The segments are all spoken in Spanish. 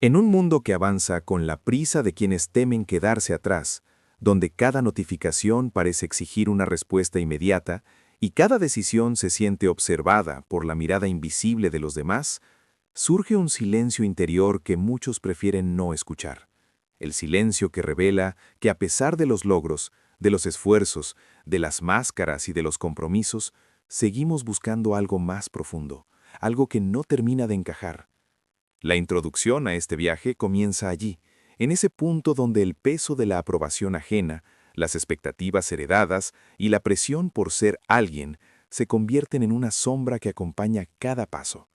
En un mundo que avanza con la prisa de quienes temen quedarse atrás, donde cada notificación parece exigir una respuesta inmediata y cada decisión se siente observada por la mirada invisible de los demás, surge un silencio interior que muchos prefieren no escuchar. El silencio que revela que a pesar de los logros, de los esfuerzos, de las máscaras y de los compromisos, seguimos buscando algo más profundo, algo que no termina de encajar. La introducción a este viaje comienza allí, en ese punto donde el peso de la aprobación ajena, las expectativas heredadas y la presión por ser alguien se convierten en una sombra que acompaña cada paso.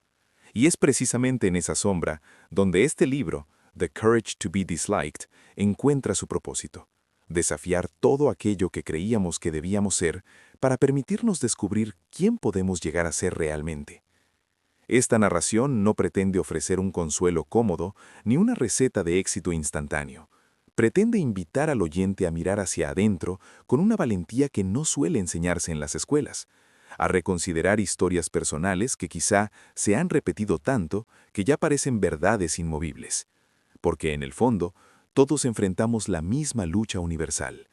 Y es precisamente en esa sombra donde este libro, The Courage to be Disliked, encuentra su propósito: desafiar todo aquello que creíamos que debíamos ser para permitirnos descubrir quién podemos llegar a ser realmente. Esta narración no pretende ofrecer un consuelo cómodo ni una receta de éxito instantáneo. Pretende invitar al oyente a mirar hacia adentro con una valentía que no suele enseñarse en las escuelas, a reconsiderar historias personales que quizá se han repetido tanto que ya parecen verdades inmovibles. Porque en el fondo, todos enfrentamos la misma lucha universal: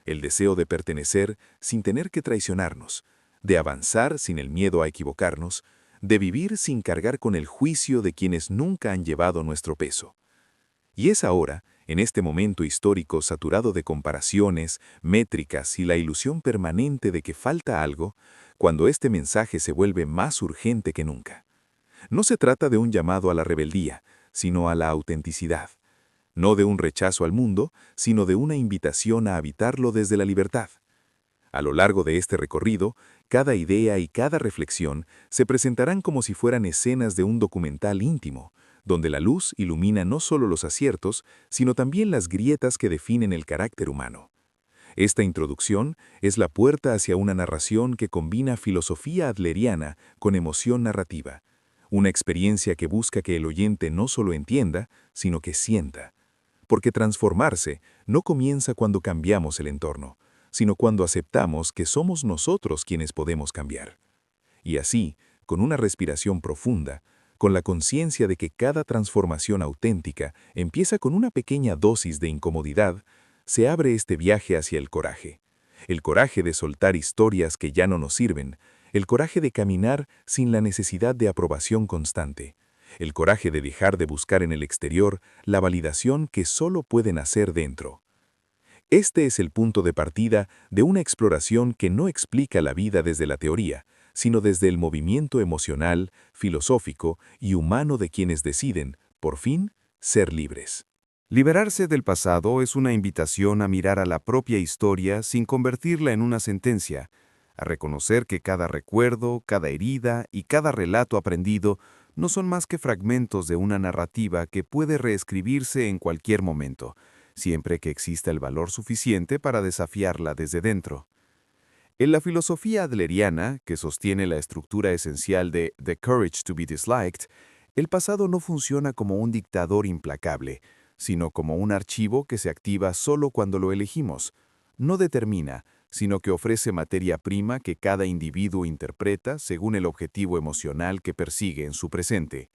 el deseo de pertenecer sin tener que traicionarnos, de avanzar sin el miedo a equivocarnos, de vivir sin cargar con el juicio de quienes nunca han llevado nuestro peso. Y es ahora, en este momento histórico saturado de comparaciones, métricas y la ilusión permanente de que falta algo, cuando este mensaje se vuelve más urgente que nunca. No se trata de un llamado a la rebeldía, sino a la autenticidad. No de un rechazo al mundo, sino de una invitación a habitarlo desde la libertad. A lo largo de este recorrido, cada idea y cada reflexión se presentarán como si fueran escenas de un documental íntimo, donde la luz ilumina no solo los aciertos, sino también las grietas que definen el carácter humano. Esta introducción es la puerta hacia una narración que combina filosofía adleriana con emoción narrativa, una experiencia que busca que el oyente no solo entienda, sino que sienta. Porque transformarse no comienza cuando cambiamos el entorno, sino cuando aceptamos que somos nosotros quienes podemos cambiar. Y así, con una respiración profunda, con la conciencia de que cada transformación auténtica empieza con una pequeña dosis de incomodidad, se abre este viaje hacia el coraje. El coraje de soltar historias que ya no nos sirven, el coraje de caminar sin la necesidad de aprobación constante, el coraje de dejar de buscar en el exterior la validación que solo puede nacer dentro. Este es el punto de partida de una exploración que no explica la vida desde la teoría, sino desde el movimiento emocional, filosófico y humano de quienes deciden, por fin, ser libres. Liberarse del pasado es una invitación a mirar a la propia historia sin convertirla en una sentencia, a reconocer que cada recuerdo, cada herida y cada relato aprendido no son más que fragmentos de una narrativa que puede reescribirse en cualquier momento, siempre que exista el valor suficiente para desafiarla desde dentro. En la filosofía adleriana, que sostiene la estructura esencial de The Courage to be Disliked, el pasado no funciona como un dictador implacable, sino como un archivo que se activa solo cuando lo elegimos. No determina, sino que ofrece materia prima que cada individuo interpreta según el objetivo emocional que persigue en su presente.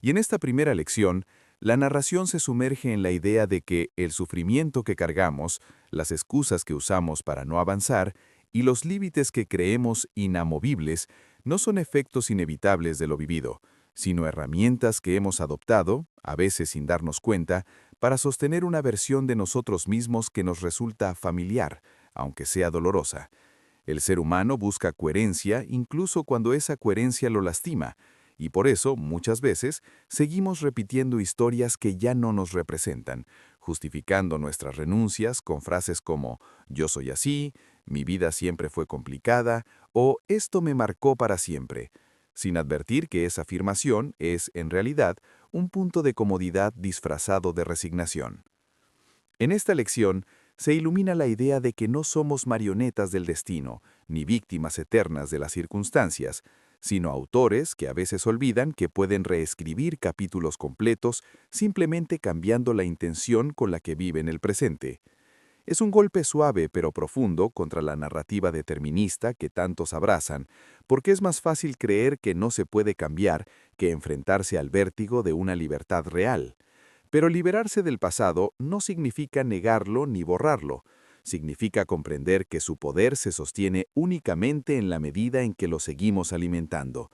Y en esta primera lección, la narración se sumerge en la idea de que el sufrimiento que cargamos, las excusas que usamos para no avanzar y los límites que creemos inamovibles no son efectos inevitables de lo vivido, sino herramientas que hemos adoptado, a veces sin darnos cuenta, para sostener una versión de nosotros mismos que nos resulta familiar, aunque sea dolorosa. El ser humano busca coherencia incluso cuando esa coherencia lo lastima, y por eso, muchas veces, seguimos repitiendo historias que ya no nos representan, justificando nuestras renuncias con frases como «yo soy así», «mi vida siempre fue complicada» o «esto me marcó para siempre», sin advertir que esa afirmación es, en realidad, un punto de comodidad disfrazado de resignación. En esta lección, se ilumina la idea de que no somos marionetas del destino, ni víctimas eternas de las circunstancias, sino autores que a veces olvidan que pueden reescribir capítulos completos simplemente cambiando la intención con la que viven el presente. Es un golpe suave pero profundo contra la narrativa determinista que tantos abrazan, porque es más fácil creer que no se puede cambiar que enfrentarse al vértigo de una libertad real. Pero liberarse del pasado no significa negarlo ni borrarlo. Significa comprender que su poder se sostiene únicamente en la medida en que lo seguimos alimentando.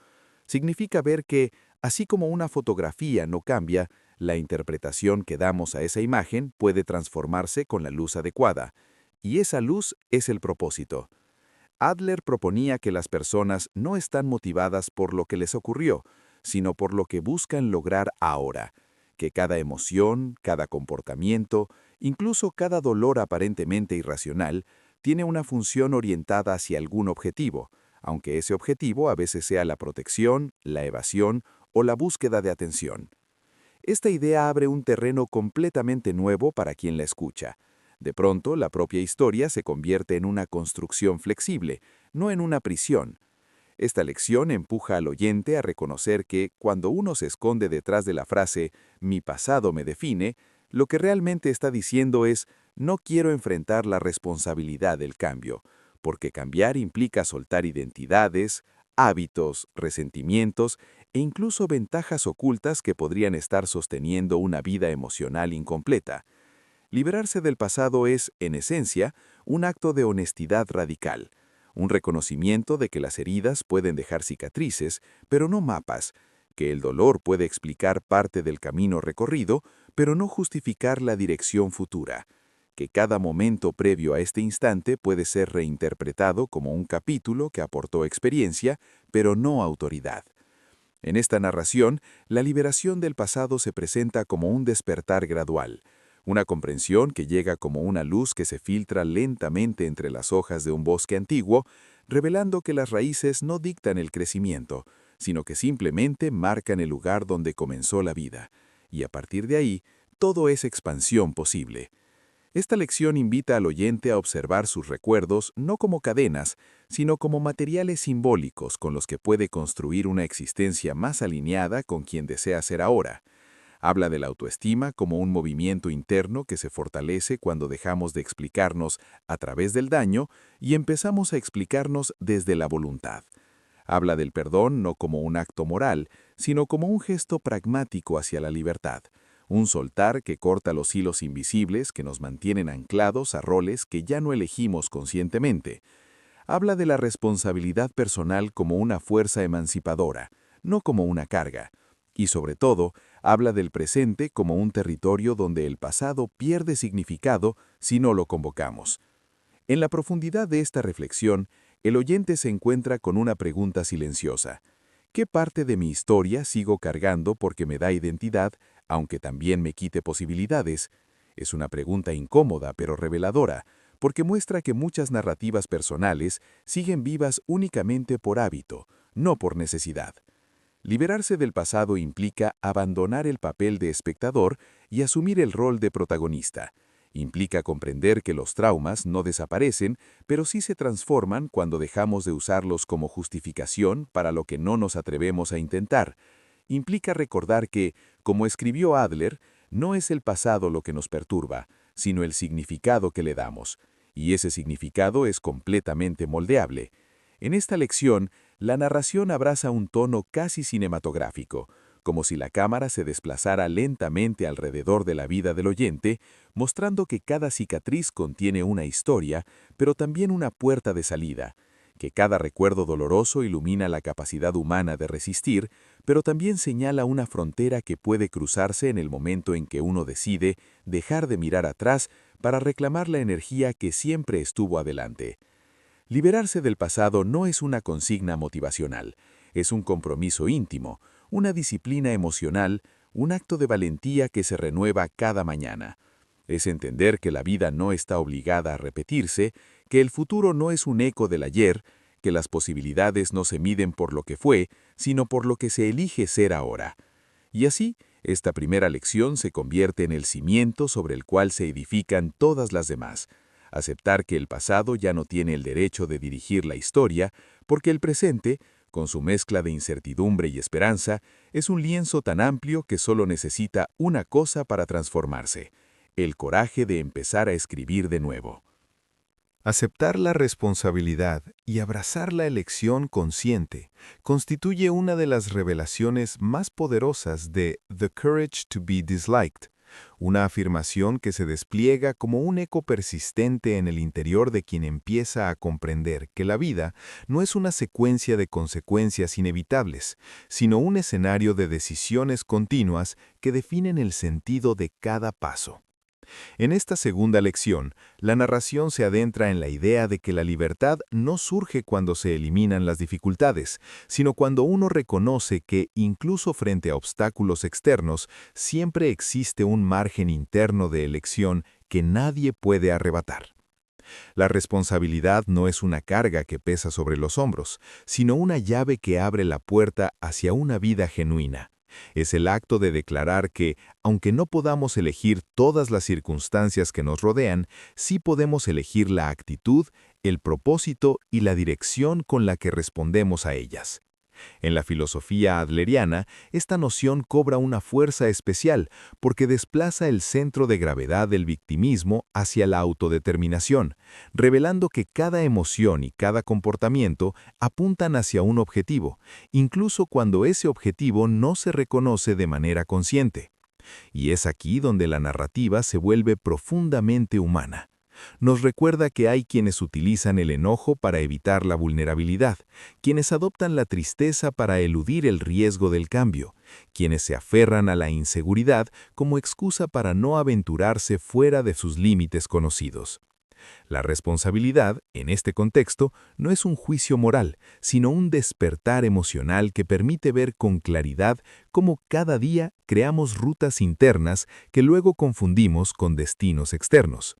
Significa ver que, así como una fotografía no cambia, la interpretación que damos a esa imagen puede transformarse con la luz adecuada. Y esa luz es el propósito. Adler proponía que las personas no están motivadas por lo que les ocurrió, sino por lo que buscan lograr ahora, que cada emoción, cada comportamiento, incluso cada dolor aparentemente irracional, tiene una función orientada hacia algún objetivo, aunque ese objetivo a veces sea la protección, la evasión o la búsqueda de atención. Esta idea abre un terreno completamente nuevo para quien la escucha. De pronto, la propia historia se convierte en una construcción flexible, no en una prisión. Esta lección empuja al oyente a reconocer que, cuando uno se esconde detrás de la frase «mi pasado me define», lo que realmente está diciendo es «no quiero enfrentar la responsabilidad del cambio», porque cambiar implica soltar identidades, hábitos, resentimientos e incluso ventajas ocultas que podrían estar sosteniendo una vida emocional incompleta. Liberarse del pasado es, en esencia, un acto de honestidad radical, un reconocimiento de que las heridas pueden dejar cicatrices, pero no mapas, que el dolor puede explicar parte del camino recorrido, pero no justificar la dirección futura, que cada momento previo a este instante puede ser reinterpretado como un capítulo que aportó experiencia, pero no autoridad. En esta narración, la liberación del pasado se presenta como un despertar gradual, una comprensión que llega como una luz que se filtra lentamente entre las hojas de un bosque antiguo, revelando que las raíces no dictan el crecimiento, sino que simplemente marcan el lugar donde comenzó la vida, y a partir de ahí, todo es expansión posible. Esta lección invita al oyente a observar sus recuerdos no como cadenas, sino como materiales simbólicos con los que puede construir una existencia más alineada con quien desea ser ahora. Habla de la autoestima como un movimiento interno que se fortalece cuando dejamos de explicarnos a través del daño y empezamos a explicarnos desde la voluntad. Habla del perdón no como un acto moral, sino como un gesto pragmático hacia la libertad, un soltar que corta los hilos invisibles que nos mantienen anclados a roles que ya no elegimos conscientemente. Habla de la responsabilidad personal como una fuerza emancipadora, no como una carga. Y sobre todo, habla del presente como un territorio donde el pasado pierde significado si no lo convocamos. En la profundidad de esta reflexión, el oyente se encuentra con una pregunta silenciosa. ¿Qué parte de mi historia sigo cargando porque me da identidad, aunque también me quite posibilidades? Es una pregunta incómoda pero reveladora, porque muestra que muchas narrativas personales siguen vivas únicamente por hábito, no por necesidad. Liberarse del pasado implica abandonar el papel de espectador y asumir el rol de protagonista. Implica comprender que los traumas no desaparecen, pero sí se transforman cuando dejamos de usarlos como justificación para lo que no nos atrevemos a intentar. Implica recordar que, como escribió Adler, no es el pasado lo que nos perturba, sino el significado que le damos. Y ese significado es completamente moldeable. En esta lección, la narración abraza un tono casi cinematográfico, como si la cámara se desplazara lentamente alrededor de la vida del oyente, mostrando que cada cicatriz contiene una historia, pero también una puerta de salida, que cada recuerdo doloroso ilumina la capacidad humana de resistir, pero también señala una frontera que puede cruzarse en el momento en que uno decide dejar de mirar atrás para reclamar la energía que siempre estuvo adelante. Liberarse del pasado no es una consigna motivacional, es un compromiso íntimo, una disciplina emocional, un acto de valentía que se renueva cada mañana. Es entender que la vida no está obligada a repetirse, que el futuro no es un eco del ayer, que las posibilidades no se miden por lo que fue, sino por lo que se elige ser ahora. Y así, esta primera lección se convierte en el cimiento sobre el cual se edifican todas las demás. Aceptar que el pasado ya no tiene el derecho de dirigir la historia, porque el presente, con su mezcla de incertidumbre y esperanza, es un lienzo tan amplio que solo necesita una cosa para transformarse: el coraje de empezar a escribir de nuevo. Aceptar la responsabilidad y abrazar la elección consciente constituye una de las revelaciones más poderosas de The Courage to be Disliked, una afirmación que se despliega como un eco persistente en el interior de quien empieza a comprender que la vida no es una secuencia de consecuencias inevitables, sino un escenario de decisiones continuas que definen el sentido de cada paso. En esta segunda lección, la narración se adentra en la idea de que la libertad no surge cuando se eliminan las dificultades, sino cuando uno reconoce que, incluso frente a obstáculos externos, siempre existe un margen interno de elección que nadie puede arrebatar. La responsabilidad no es una carga que pesa sobre los hombros, sino una llave que abre la puerta hacia una vida genuina. Es el acto de declarar que, aunque no podamos elegir todas las circunstancias que nos rodean, sí podemos elegir la actitud, el propósito y la dirección con la que respondemos a ellas. En la filosofía adleriana, esta noción cobra una fuerza especial porque desplaza el centro de gravedad del victimismo hacia la autodeterminación, revelando que cada emoción y cada comportamiento apuntan hacia un objetivo, incluso cuando ese objetivo no se reconoce de manera consciente. Y es aquí donde la narrativa se vuelve profundamente humana. Nos recuerda que hay quienes utilizan el enojo para evitar la vulnerabilidad, quienes adoptan la tristeza para eludir el riesgo del cambio, quienes se aferran a la inseguridad como excusa para no aventurarse fuera de sus límites conocidos. La responsabilidad, en este contexto, no es un juicio moral, sino un despertar emocional que permite ver con claridad cómo cada día creamos rutas internas que luego confundimos con destinos externos.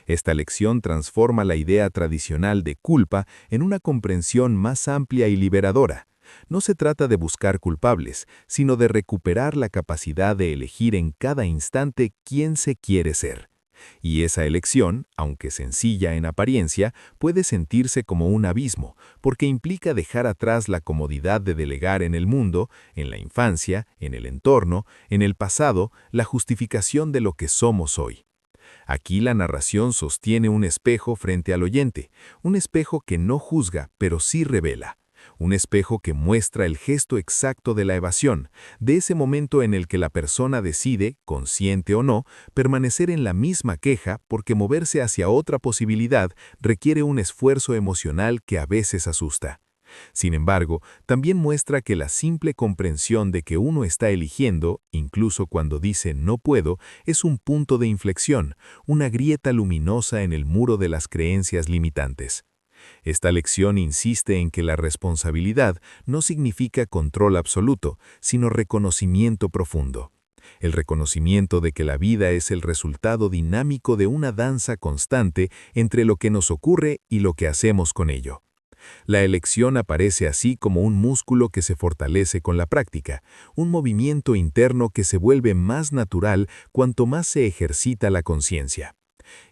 Esta lección transforma la idea tradicional de culpa en una comprensión más amplia y liberadora. No se trata de buscar culpables, sino de recuperar la capacidad de elegir en cada instante quién se quiere ser. Y esa elección, aunque sencilla en apariencia, puede sentirse como un abismo, porque implica dejar atrás la comodidad de delegar en el mundo, en la infancia, en el entorno, en el pasado, la justificación de lo que somos hoy. Aquí la narración sostiene un espejo frente al oyente, un espejo que no juzga, pero sí revela. Un espejo que muestra el gesto exacto de la evasión, de ese momento en el que la persona decide, consciente o no, permanecer en la misma queja porque moverse hacia otra posibilidad requiere un esfuerzo emocional que a veces asusta. Sin embargo, también muestra que la simple comprensión de que uno está eligiendo, incluso cuando dice no puedo, es un punto de inflexión, una grieta luminosa en el muro de las creencias limitantes. Esta lección insiste en que la responsabilidad no significa control absoluto, sino reconocimiento profundo. El reconocimiento de que la vida es el resultado dinámico de una danza constante entre lo que nos ocurre y lo que hacemos con ello. La elección aparece así como un músculo que se fortalece con la práctica, un movimiento interno que se vuelve más natural cuanto más se ejercita la conciencia.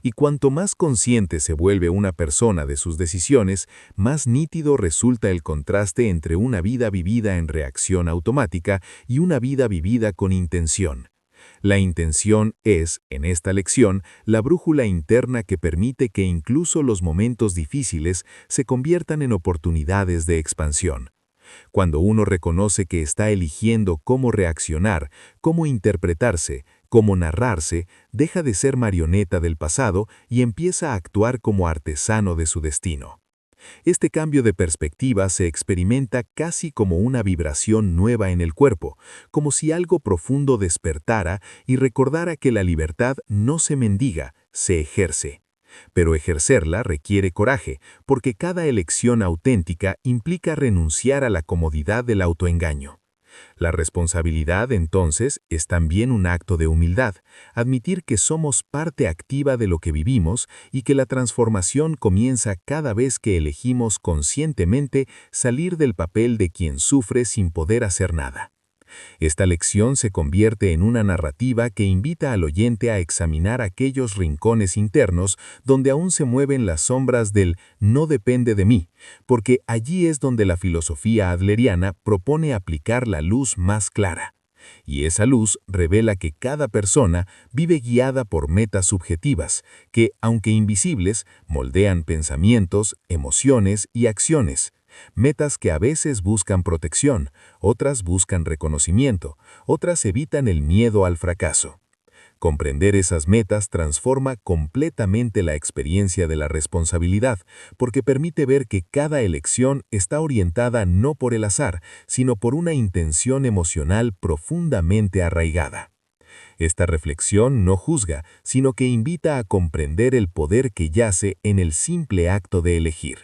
Y cuanto más consciente se vuelve una persona de sus decisiones, más nítido resulta el contraste entre una vida vivida en reacción automática y una vida vivida con intención. La intención es, en esta lección, la brújula interna que permite que incluso los momentos difíciles se conviertan en oportunidades de expansión. Cuando uno reconoce que está eligiendo cómo reaccionar, cómo interpretarse, cómo narrarse, deja de ser marioneta del pasado y empieza a actuar como artesano de su destino. Este cambio de perspectiva se experimenta casi como una vibración nueva en el cuerpo, como si algo profundo despertara y recordara que la libertad no se mendiga, se ejerce. Pero ejercerla requiere coraje, porque cada elección auténtica implica renunciar a la comodidad del autoengaño. La responsabilidad, entonces, es también un acto de humildad, admitir que somos parte activa de lo que vivimos y que la transformación comienza cada vez que elegimos conscientemente salir del papel de quien sufre sin poder hacer nada. Esta lección se convierte en una narrativa que invita al oyente a examinar aquellos rincones internos donde aún se mueven las sombras del «no depende de mí», porque allí es donde la filosofía adleriana propone aplicar la luz más clara. Y esa luz revela que cada persona vive guiada por metas subjetivas, que, aunque invisibles, moldean pensamientos, emociones y acciones. Metas que a veces buscan protección, otras buscan reconocimiento, otras evitan el miedo al fracaso. Comprender esas metas transforma completamente la experiencia de la responsabilidad, porque permite ver que cada elección está orientada no por el azar, sino por una intención emocional profundamente arraigada. Esta reflexión no juzga, sino que invita a comprender el poder que yace en el simple acto de elegir.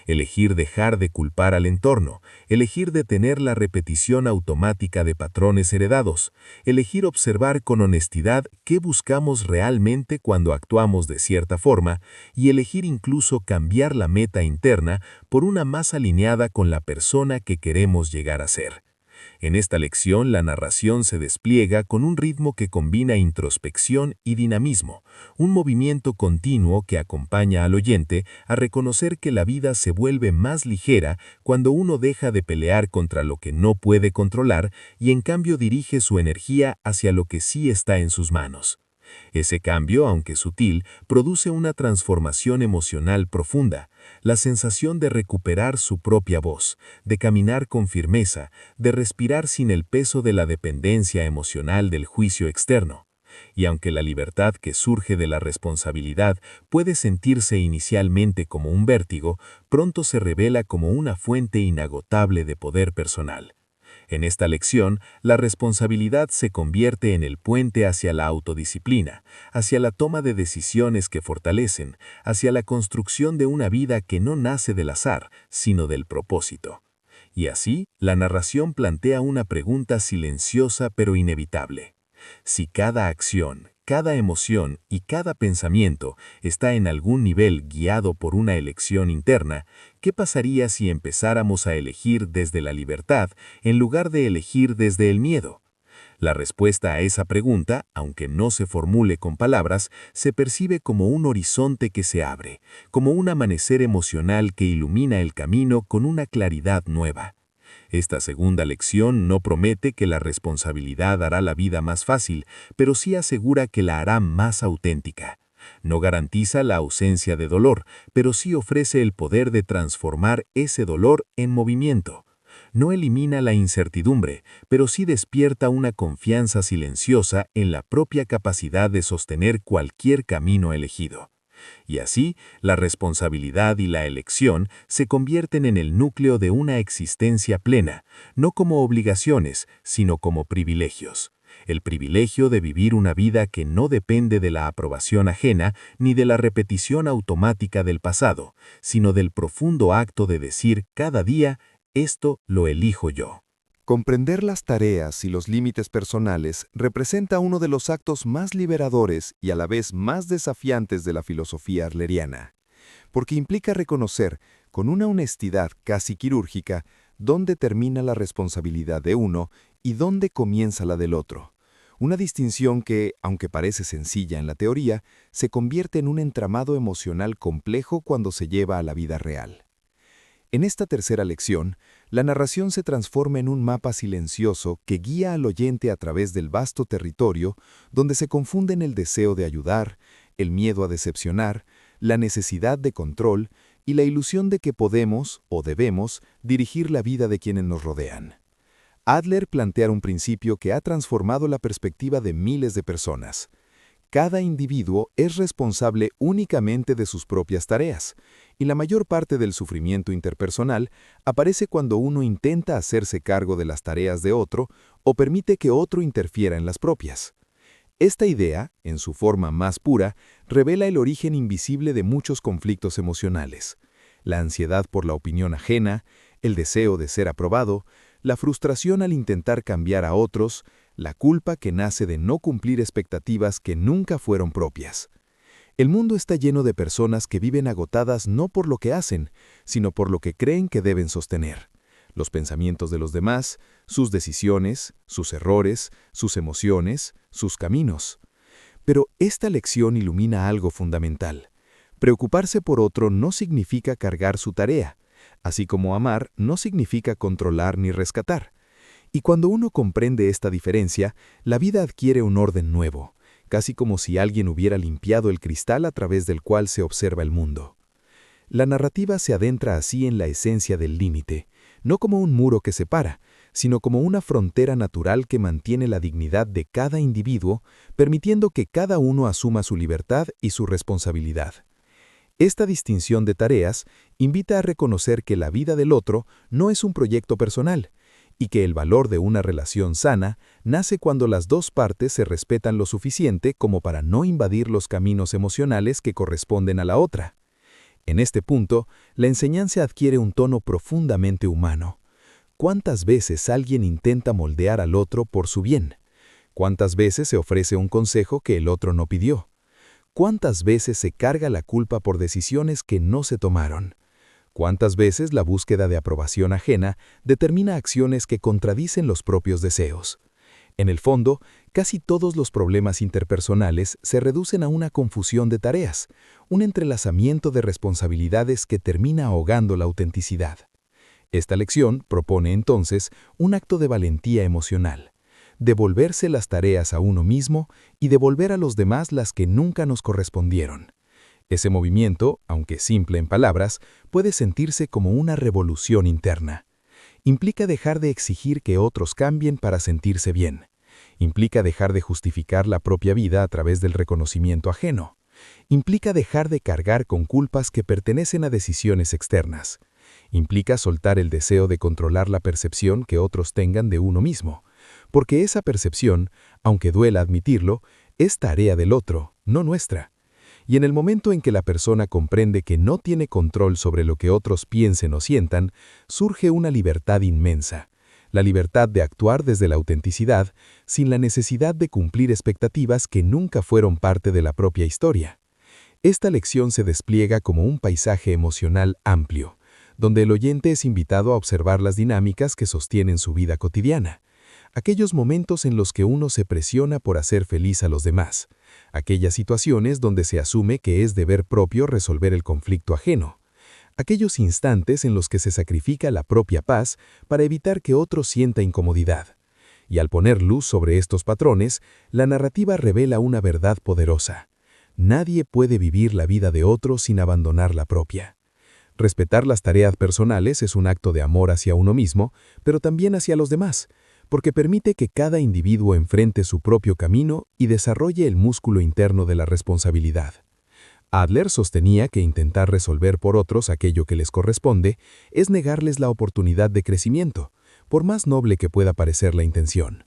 Elegir dejar de culpar al entorno, elegir detener la repetición automática de patrones heredados, elegir observar con honestidad qué buscamos realmente cuando actuamos de cierta forma y elegir incluso cambiar la meta interna por una más alineada con la persona que queremos llegar a ser. En esta lección, la narración se despliega con un ritmo que combina introspección y dinamismo, un movimiento continuo que acompaña al oyente a reconocer que la vida se vuelve más ligera cuando uno deja de pelear contra lo que no puede controlar y en cambio dirige su energía hacia lo que sí está en sus manos. Ese cambio, aunque sutil, produce una transformación emocional profunda, la sensación de recuperar su propia voz, de caminar con firmeza, de respirar sin el peso de la dependencia emocional del juicio externo. Y aunque la libertad que surge de la responsabilidad puede sentirse inicialmente como un vértigo, pronto se revela como una fuente inagotable de poder personal. En esta lección, la responsabilidad se convierte en el puente hacia la autodisciplina, hacia la toma de decisiones que fortalecen, hacia la construcción de una vida que no nace del azar, sino del propósito. Y así, la narración plantea una pregunta silenciosa pero inevitable. Si cada acción, cada emoción y cada pensamiento está en algún nivel guiado por una elección interna, ¿qué pasaría si empezáramos a elegir desde la libertad en lugar de elegir desde el miedo? La respuesta a esa pregunta, aunque no se formule con palabras, se percibe como un horizonte que se abre, como un amanecer emocional que ilumina el camino con una claridad nueva. Esta segunda lección no promete que la responsabilidad hará la vida más fácil, pero sí asegura que la hará más auténtica. No garantiza la ausencia de dolor, pero sí ofrece el poder de transformar ese dolor en movimiento. No elimina la incertidumbre, pero sí despierta una confianza silenciosa en la propia capacidad de sostener cualquier camino elegido. Y así, la responsabilidad y la elección se convierten en el núcleo de una existencia plena, no como obligaciones, sino como privilegios. El privilegio de vivir una vida que no depende de la aprobación ajena ni de la repetición automática del pasado, sino del profundo acto de decir cada día, esto lo elijo yo. Comprender las tareas y los límites personales representa uno de los actos más liberadores y a la vez más desafiantes de la filosofía adleriana, porque implica reconocer, con una honestidad casi quirúrgica, dónde termina la responsabilidad de uno y dónde comienza la del otro. Una distinción que, aunque parece sencilla en la teoría, se convierte en un entramado emocional complejo cuando se lleva a la vida real. En esta tercera lección, la narración se transforma en un mapa silencioso que guía al oyente a través del vasto territorio donde se confunden el deseo de ayudar, el miedo a decepcionar, la necesidad de control y la ilusión de que podemos o debemos dirigir la vida de quienes nos rodean. Adler plantea un principio que ha transformado la perspectiva de miles de personas. Cada individuo es responsable únicamente de sus propias tareas, y la mayor parte del sufrimiento interpersonal aparece cuando uno intenta hacerse cargo de las tareas de otro o permite que otro interfiera en las propias. Esta idea, en su forma más pura, revela el origen invisible de muchos conflictos emocionales: la ansiedad por la opinión ajena, el deseo de ser aprobado, la frustración al intentar cambiar a otros, la culpa que nace de no cumplir expectativas que nunca fueron propias. El mundo está lleno de personas que viven agotadas no por lo que hacen, sino por lo que creen que deben sostener: los pensamientos de los demás, sus decisiones, sus errores, sus emociones, sus caminos. Pero esta lección ilumina algo fundamental. Preocuparse por otro no significa cargar su tarea, así como amar no significa controlar ni rescatar. Y cuando uno comprende esta diferencia, la vida adquiere un orden nuevo, casi como si alguien hubiera limpiado el cristal a través del cual se observa el mundo. La narrativa se adentra así en la esencia del límite, no como un muro que separa, sino como una frontera natural que mantiene la dignidad de cada individuo, permitiendo que cada uno asuma su libertad y su responsabilidad. Esta distinción de tareas invita a reconocer que la vida del otro no es un proyecto personal, y que el valor de una relación sana nace cuando las dos partes se respetan lo suficiente como para no invadir los caminos emocionales que corresponden a la otra. En este punto, la enseñanza adquiere un tono profundamente humano. ¿Cuántas veces alguien intenta moldear al otro por su bien? ¿Cuántas veces se ofrece un consejo que el otro no pidió? ¿Cuántas veces se carga la culpa por decisiones que no se tomaron? ¿Cuántas veces la búsqueda de aprobación ajena determina acciones que contradicen los propios deseos? En el fondo, casi todos los problemas interpersonales se reducen a una confusión de tareas, un entrelazamiento de responsabilidades que termina ahogando la autenticidad. Esta lección propone entonces un acto de valentía emocional, devolverse las tareas a uno mismo y devolver a los demás las que nunca nos correspondieron. Ese movimiento, aunque simple en palabras, puede sentirse como una revolución interna. Implica dejar de exigir que otros cambien para sentirse bien. Implica dejar de justificar la propia vida a través del reconocimiento ajeno. Implica dejar de cargar con culpas que pertenecen a decisiones externas. Implica soltar el deseo de controlar la percepción que otros tengan de uno mismo, porque esa percepción, aunque duela admitirlo, es tarea del otro, no nuestra. Y en el momento en que la persona comprende que no tiene control sobre lo que otros piensen o sientan, surge una libertad inmensa. La libertad de actuar desde la autenticidad, sin la necesidad de cumplir expectativas que nunca fueron parte de la propia historia. Esta lección se despliega como un paisaje emocional amplio, donde el oyente es invitado a observar las dinámicas que sostienen su vida cotidiana. Aquellos momentos en los que uno se presiona por hacer feliz a los demás. Aquellas situaciones donde se asume que es deber propio resolver el conflicto ajeno. Aquellos instantes en los que se sacrifica la propia paz para evitar que otro sienta incomodidad. Y al poner luz sobre estos patrones, la narrativa revela una verdad poderosa. Nadie puede vivir la vida de otro sin abandonar la propia. Respetar las tareas personales es un acto de amor hacia uno mismo, pero también hacia los demás, porque permite que cada individuo enfrente su propio camino y desarrolle el músculo interno de la responsabilidad. Adler sostenía que intentar resolver por otros aquello que les corresponde es negarles la oportunidad de crecimiento, por más noble que pueda parecer la intención.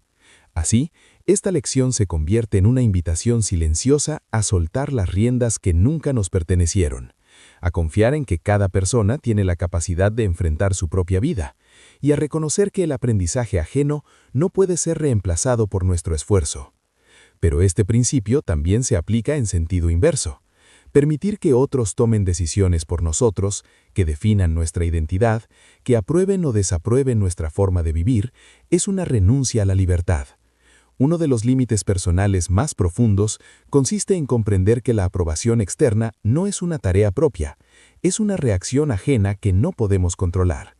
Así, esta lección se convierte en una invitación silenciosa a soltar las riendas que nunca nos pertenecieron, a confiar en que cada persona tiene la capacidad de enfrentar su propia vida, y a reconocer que el aprendizaje ajeno no puede ser reemplazado por nuestro esfuerzo. Pero este principio también se aplica en sentido inverso. Permitir que otros tomen decisiones por nosotros, que definan nuestra identidad, que aprueben o desaprueben nuestra forma de vivir, es una renuncia a la libertad. Uno de los límites personales más profundos consiste en comprender que la aprobación externa no es una tarea propia, es una reacción ajena que no podemos controlar.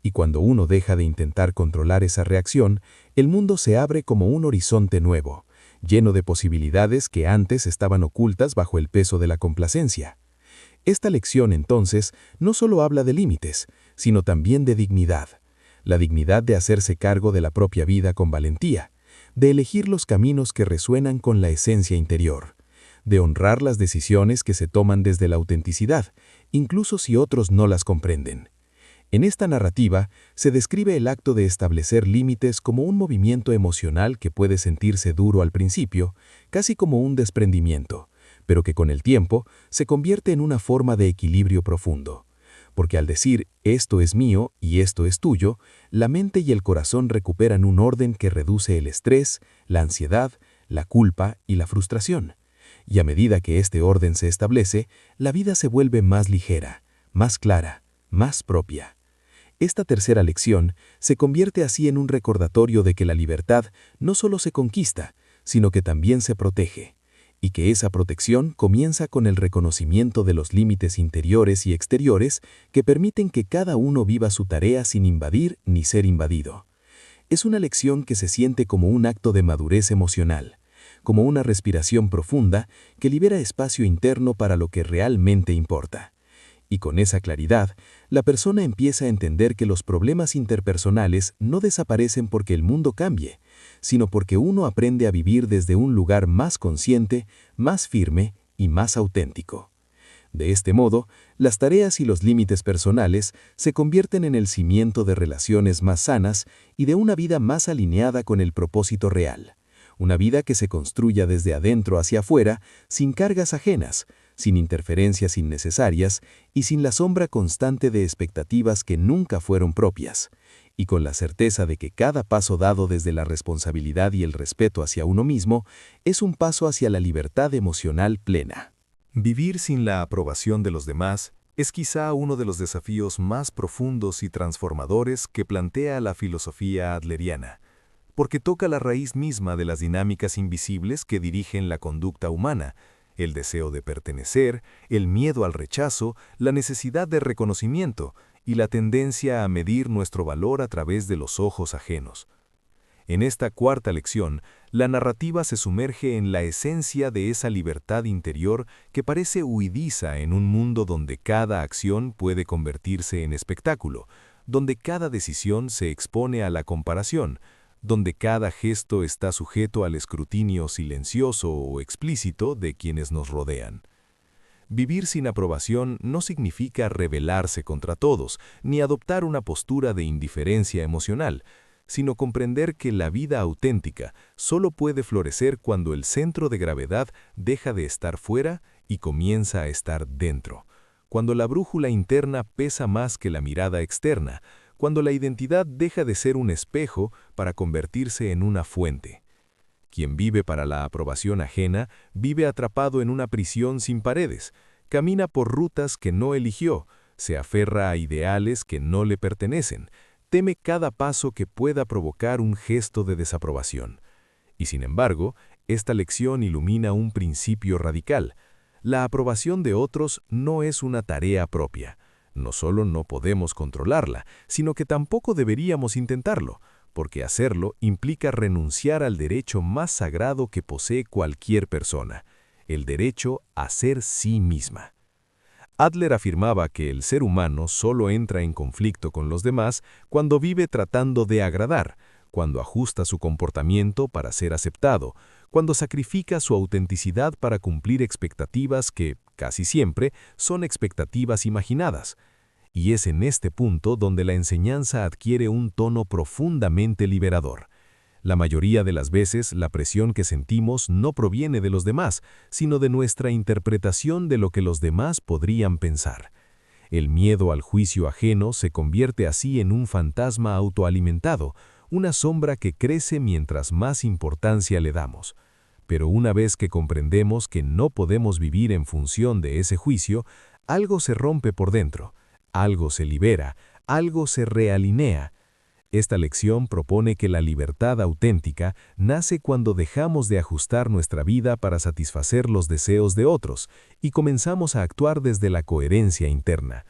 Y cuando uno deja de intentar controlar esa reacción, el mundo se abre como un horizonte nuevo, lleno de posibilidades que antes estaban ocultas bajo el peso de la complacencia. Esta lección, entonces, no solo habla de límites, sino también de dignidad. La dignidad de hacerse cargo de la propia vida con valentía, de elegir los caminos que resuenan con la esencia interior, de honrar las decisiones que se toman desde la autenticidad, incluso si otros no las comprenden. En esta narrativa se describe el acto de establecer límites como un movimiento emocional que puede sentirse duro al principio, casi como un desprendimiento, pero que con el tiempo se convierte en una forma de equilibrio profundo. Porque al decir «esto es mío» y «esto es tuyo», la mente y el corazón recuperan un orden que reduce el estrés, la ansiedad, la culpa y la frustración. Y a medida que este orden se establece, la vida se vuelve más ligera, más clara, más propia. Esta tercera lección se convierte así en un recordatorio de que la libertad no solo se conquista, sino que también se protege, y que esa protección comienza con el reconocimiento de los límites interiores y exteriores que permiten que cada uno viva su tarea sin invadir ni ser invadido. Es una lección que se siente como un acto de madurez emocional, como una respiración profunda que libera espacio interno para lo que realmente importa. Y con esa claridad, la persona empieza a entender que los problemas interpersonales no desaparecen porque el mundo cambie, sino porque uno aprende a vivir desde un lugar más consciente, más firme y más auténtico. De este modo, las tareas y los límites personales se convierten en el cimiento de relaciones más sanas y de una vida más alineada con el propósito real. Una vida que se construya desde adentro hacia afuera, sin cargas ajenas, sin interferencias innecesarias y sin la sombra constante de expectativas que nunca fueron propias, y con la certeza de que cada paso dado desde la responsabilidad y el respeto hacia uno mismo es un paso hacia la libertad emocional plena. Vivir sin la aprobación de los demás es quizá uno de los desafíos más profundos y transformadores que plantea la filosofía adleriana, porque toca la raíz misma de las dinámicas invisibles que dirigen la conducta humana, el deseo de pertenecer, el miedo al rechazo, la necesidad de reconocimiento y la tendencia a medir nuestro valor a través de los ojos ajenos. En esta cuarta lección, la narrativa se sumerge en la esencia de esa libertad interior que parece huidiza en un mundo donde cada acción puede convertirse en espectáculo, donde cada decisión se expone a la comparación, donde cada gesto está sujeto al escrutinio silencioso o explícito de quienes nos rodean. Vivir sin aprobación no significa rebelarse contra todos, ni adoptar una postura de indiferencia emocional, sino comprender que la vida auténtica solo puede florecer cuando el centro de gravedad deja de estar fuera y comienza a estar dentro, cuando la brújula interna pesa más que la mirada externa, cuando la identidad deja de ser un espejo para convertirse en una fuente. Quien vive para la aprobación ajena vive atrapado en una prisión sin paredes, camina por rutas que no eligió, se aferra a ideales que no le pertenecen, teme cada paso que pueda provocar un gesto de desaprobación. Y sin embargo, esta lección ilumina un principio radical. La aprobación de otros no es una tarea propia. No solo no podemos controlarla, sino que tampoco deberíamos intentarlo, porque hacerlo implica renunciar al derecho más sagrado que posee cualquier persona, el derecho a ser sí misma. Adler afirmaba que el ser humano solo entra en conflicto con los demás cuando vive tratando de agradar, cuando ajusta su comportamiento para ser aceptado, cuando sacrifica su autenticidad para cumplir expectativas que, casi siempre, son expectativas imaginadas. Y es en este punto donde la enseñanza adquiere un tono profundamente liberador. La mayoría de las veces la presión que sentimos no proviene de los demás, sino de nuestra interpretación de lo que los demás podrían pensar. El miedo al juicio ajeno se convierte así en un fantasma autoalimentado, una sombra que crece mientras más importancia le damos. Pero una vez que comprendemos que no podemos vivir en función de ese juicio, algo se rompe por dentro, algo se libera, algo se realinea. Esta lección propone que la libertad auténtica nace cuando dejamos de ajustar nuestra vida para satisfacer los deseos de otros y comenzamos a actuar desde la coherencia interna.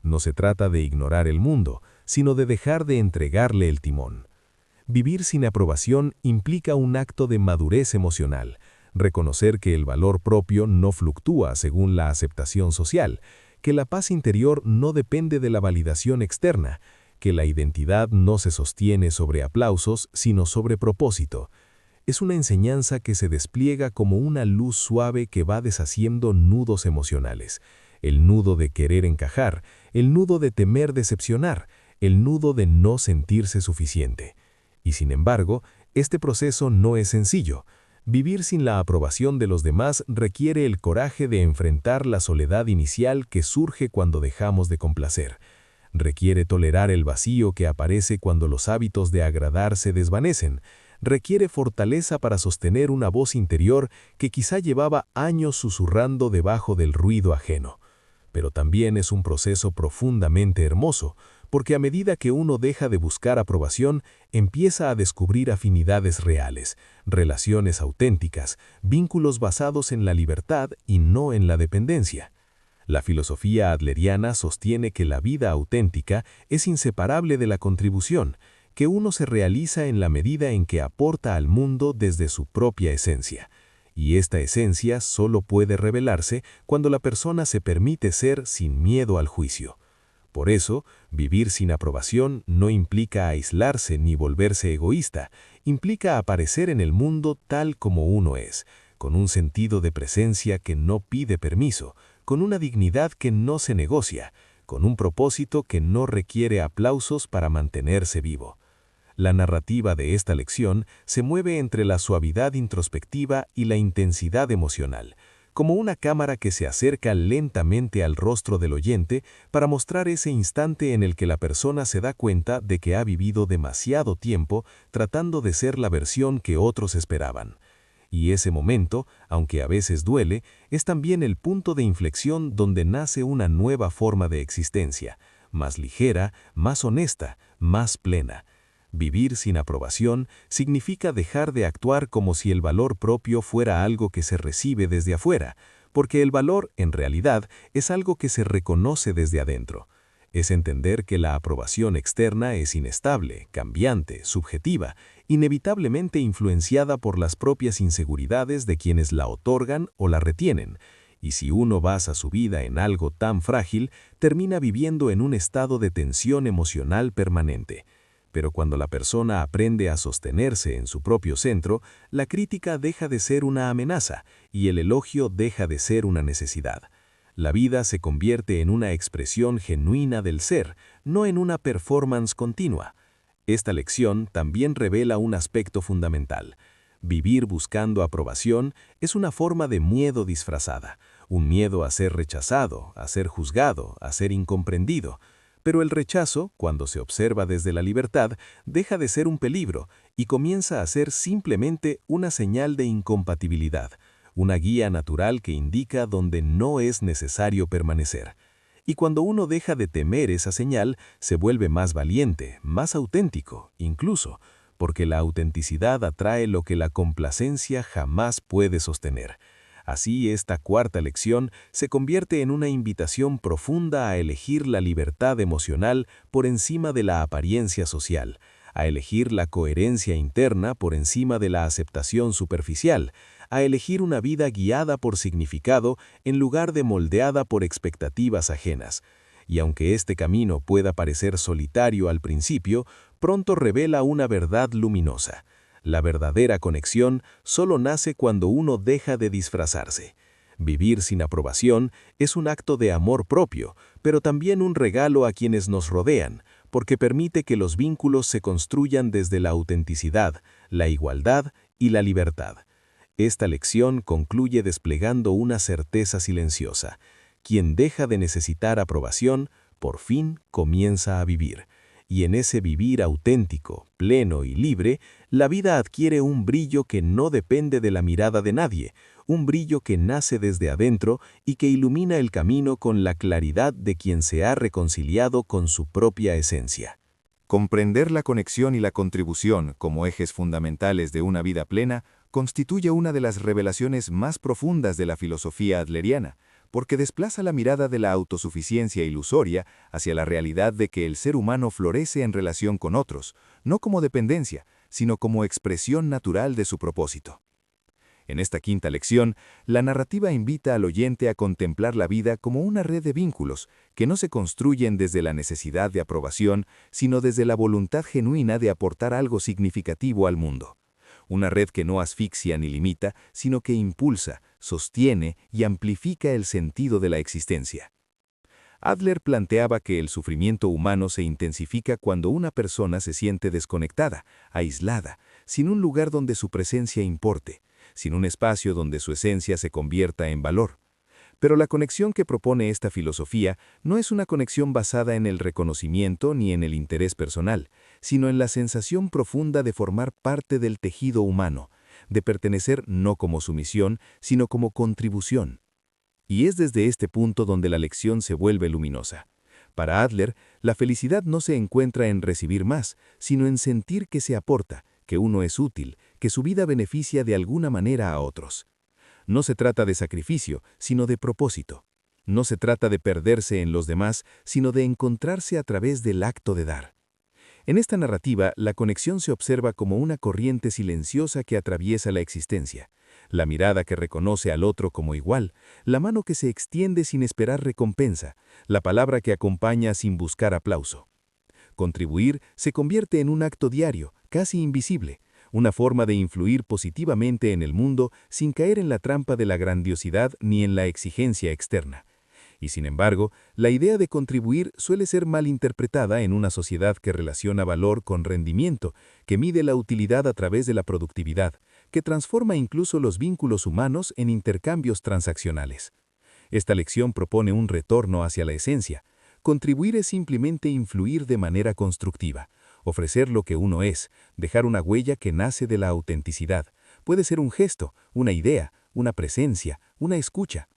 No se trata de ignorar el mundo, sino de dejar de entregarle el timón. Vivir sin aprobación implica un acto de madurez emocional, reconocer que el valor propio no fluctúa según la aceptación social, que la paz interior no depende de la validación externa, que la identidad no se sostiene sobre aplausos, sino sobre propósito. Es una enseñanza que se despliega como una luz suave que va deshaciendo nudos emocionales. El nudo de querer encajar, el nudo de temer decepcionar, el nudo de no sentirse suficiente. Y sin embargo, este proceso no es sencillo. Vivir sin la aprobación de los demás requiere el coraje de enfrentar la soledad inicial que surge cuando dejamos de complacer. Requiere tolerar el vacío que aparece cuando los hábitos de agradar se desvanecen. Requiere fortaleza para sostener una voz interior que quizá llevaba años susurrando debajo del ruido ajeno. Pero también es un proceso profundamente hermoso, porque a medida que uno deja de buscar aprobación, empieza a descubrir afinidades reales, relaciones auténticas, vínculos basados en la libertad y no en la dependencia. La filosofía adleriana sostiene que la vida auténtica es inseparable de la contribución, que uno se realiza en la medida en que aporta al mundo desde su propia esencia. y esta esencia solo puede revelarse cuando la persona se permite ser sin miedo al juicio. Por eso, vivir sin aprobación no implica aislarse ni volverse egoísta, implica aparecer en el mundo tal como uno es, con un sentido de presencia que no pide permiso, con una dignidad que no se negocia, con un propósito que no requiere aplausos para mantenerse vivo. La narrativa de esta lección se mueve entre la suavidad introspectiva y la intensidad emocional, como una cámara que se acerca lentamente al rostro del oyente para mostrar ese instante en el que la persona se da cuenta de que ha vivido demasiado tiempo tratando de ser la versión que otros esperaban. Y ese momento, aunque a veces duele, es también el punto de inflexión donde nace una nueva forma de existencia, más ligera, más honesta, más plena. Vivir sin aprobación significa dejar de actuar como si el valor propio fuera algo que se recibe desde afuera, porque el valor, en realidad, es algo que se reconoce desde adentro. Es entender que la aprobación externa es inestable, cambiante, subjetiva, inevitablemente influenciada por las propias inseguridades de quienes la otorgan o la retienen, y si uno basa su vida en algo tan frágil, termina viviendo en un estado de tensión emocional permanente. Pero cuando la persona aprende a sostenerse en su propio centro, la crítica deja de ser una amenaza y el elogio deja de ser una necesidad. La vida se convierte en una expresión genuina del ser, no en una performance continua. Esta lección también revela un aspecto fundamental. Vivir buscando aprobación es una forma de miedo disfrazada, un miedo a ser rechazado, a ser juzgado, a ser incomprendido. Pero el rechazo, cuando se observa desde la libertad, deja de ser un peligro y comienza a ser simplemente una señal de incompatibilidad, una guía natural que indica dónde no es necesario permanecer. Y cuando uno deja de temer esa señal, se vuelve más valiente, más auténtico, incluso, porque la autenticidad atrae lo que la complacencia jamás puede sostener. Así, esta cuarta lección se convierte en una invitación profunda a elegir la libertad emocional por encima de la apariencia social, a elegir la coherencia interna por encima de la aceptación superficial, a elegir una vida guiada por significado en lugar de moldeada por expectativas ajenas. Y aunque este camino pueda parecer solitario al principio, pronto revela una verdad luminosa. La verdadera conexión solo nace cuando uno deja de disfrazarse. Vivir sin aprobación es un acto de amor propio, pero también un regalo a quienes nos rodean, porque permite que los vínculos se construyan desde la autenticidad, la igualdad y la libertad. Esta lección concluye desplegando una certeza silenciosa. Quien deja de necesitar aprobación, por fin comienza a vivir. Y en ese vivir auténtico, pleno y libre, la vida adquiere un brillo que no depende de la mirada de nadie, un brillo que nace desde adentro y que ilumina el camino con la claridad de quien se ha reconciliado con su propia esencia. Comprender la conexión y la contribución como ejes fundamentales de una vida plena constituye una de las revelaciones más profundas de la filosofía adleriana, porque desplaza la mirada de la autosuficiencia ilusoria hacia la realidad de que el ser humano florece en relación con otros, no como dependencia, sino como expresión natural de su propósito. En esta quinta lección, la narrativa invita al oyente a contemplar la vida como una red de vínculos que no se construyen desde la necesidad de aprobación, sino desde la voluntad genuina de aportar algo significativo al mundo. Una red que no asfixia ni limita, sino que impulsa, sostiene y amplifica el sentido de la existencia. Adler planteaba que el sufrimiento humano se intensifica cuando una persona se siente desconectada, aislada, sin un lugar donde su presencia importe, sin un espacio donde su esencia se convierta en valor. Pero la conexión que propone esta filosofía no es una conexión basada en el reconocimiento ni en el interés personal, sino en la sensación profunda de formar parte del tejido humano, de pertenecer no como sumisión, sino como contribución. Y es desde este punto donde la lección se vuelve luminosa. Para Adler, la felicidad no se encuentra en recibir más, sino en sentir que se aporta, que uno es útil, que su vida beneficia de alguna manera a otros. No se trata de sacrificio, sino de propósito. No se trata de perderse en los demás, sino de encontrarse a través del acto de dar. En esta narrativa, la conexión se observa como una corriente silenciosa que atraviesa la existencia. La mirada que reconoce al otro como igual, la mano que se extiende sin esperar recompensa, la palabra que acompaña sin buscar aplauso. Contribuir se convierte en un acto diario, casi invisible, una forma de influir positivamente en el mundo sin caer en la trampa de la grandiosidad ni en la exigencia externa. Y sin embargo, la idea de contribuir suele ser mal interpretada en una sociedad que relaciona valor con rendimiento, que mide la utilidad a través de la productividad, que transforma incluso los vínculos humanos en intercambios transaccionales. Esta lección propone un retorno hacia la esencia. Contribuir es simplemente influir de manera constructiva, ofrecer lo que uno es, dejar una huella que nace de la autenticidad. Puede ser un gesto, una idea, una presencia, una escucha.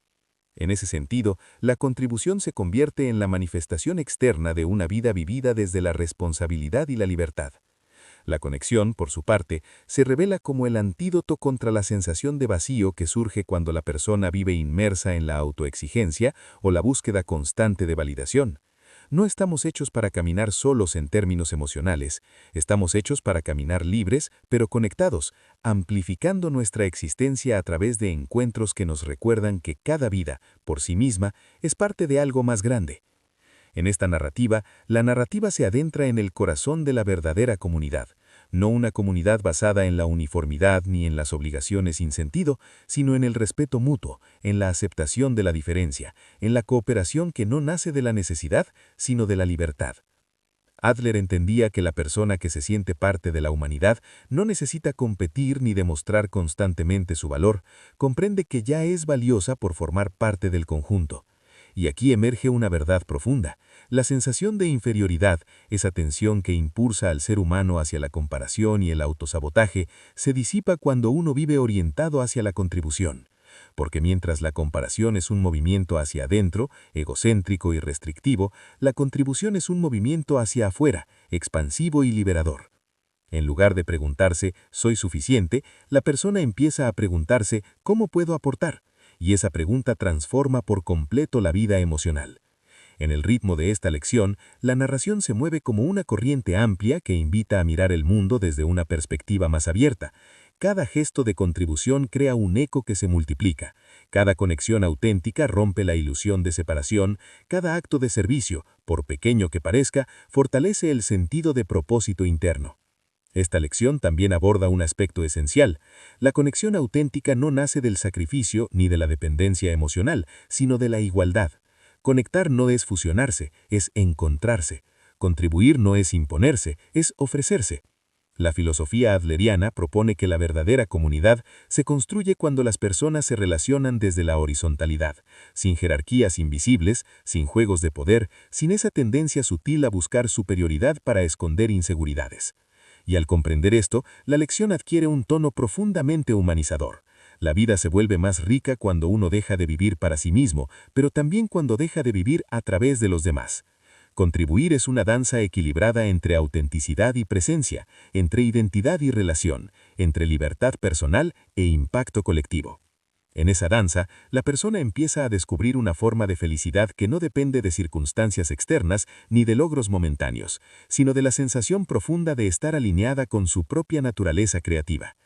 En ese sentido, la contribución se convierte en la manifestación externa de una vida vivida desde la responsabilidad y la libertad. La conexión, por su parte, se revela como el antídoto contra la sensación de vacío que surge cuando la persona vive inmersa en la autoexigencia o la búsqueda constante de validación. No estamos hechos para caminar solos en términos emocionales, estamos hechos para caminar libres, pero conectados, amplificando nuestra existencia a través de encuentros que nos recuerdan que cada vida, por sí misma, es parte de algo más grande. En esta narrativa, la narrativa se adentra en el corazón de la verdadera comunidad, no una comunidad basada en la uniformidad ni en las obligaciones sin sentido, sino en el respeto mutuo, en la aceptación de la diferencia, en la cooperación que no nace de la necesidad, sino de la libertad. Adler entendía que la persona que se siente parte de la humanidad no necesita competir ni demostrar constantemente su valor, comprende que ya es valiosa por formar parte del conjunto. Y aquí emerge una verdad profunda. La sensación de inferioridad, esa tensión que impulsa al ser humano hacia la comparación y el autosabotaje, se disipa cuando uno vive orientado hacia la contribución. Porque mientras la comparación es un movimiento hacia adentro, egocéntrico y restrictivo, la contribución es un movimiento hacia afuera, expansivo y liberador. En lugar de preguntarse, ¿soy suficiente?, la persona empieza a preguntarse, ¿cómo puedo aportar? Y esa pregunta transforma por completo la vida emocional. En el ritmo de esta lección, la narración se mueve como una corriente amplia que invita a mirar el mundo desde una perspectiva más abierta. Cada gesto de contribución crea un eco que se multiplica. Cada conexión auténtica rompe la ilusión de separación. Cada acto de servicio, por pequeño que parezca, fortalece el sentido de propósito interno. Esta lección también aborda un aspecto esencial. La conexión auténtica no nace del sacrificio ni de la dependencia emocional, sino de la igualdad. Conectar no es fusionarse, es encontrarse. Contribuir no es imponerse, es ofrecerse. La filosofía adleriana propone que la verdadera comunidad se construye cuando las personas se relacionan desde la horizontalidad, sin jerarquías invisibles, sin juegos de poder, sin esa tendencia sutil a buscar superioridad para esconder inseguridades. Y al comprender esto, la lección adquiere un tono profundamente humanizador. La vida se vuelve más rica cuando uno deja de vivir para sí mismo, pero también cuando deja de vivir a través de los demás. Contribuir es una danza equilibrada entre autenticidad y presencia, entre identidad y relación, entre libertad personal e impacto colectivo. En esa danza, la persona empieza a descubrir una forma de felicidad que no depende de circunstancias externas ni de logros momentáneos, sino de la sensación profunda de estar alineada con su propia naturaleza creativa.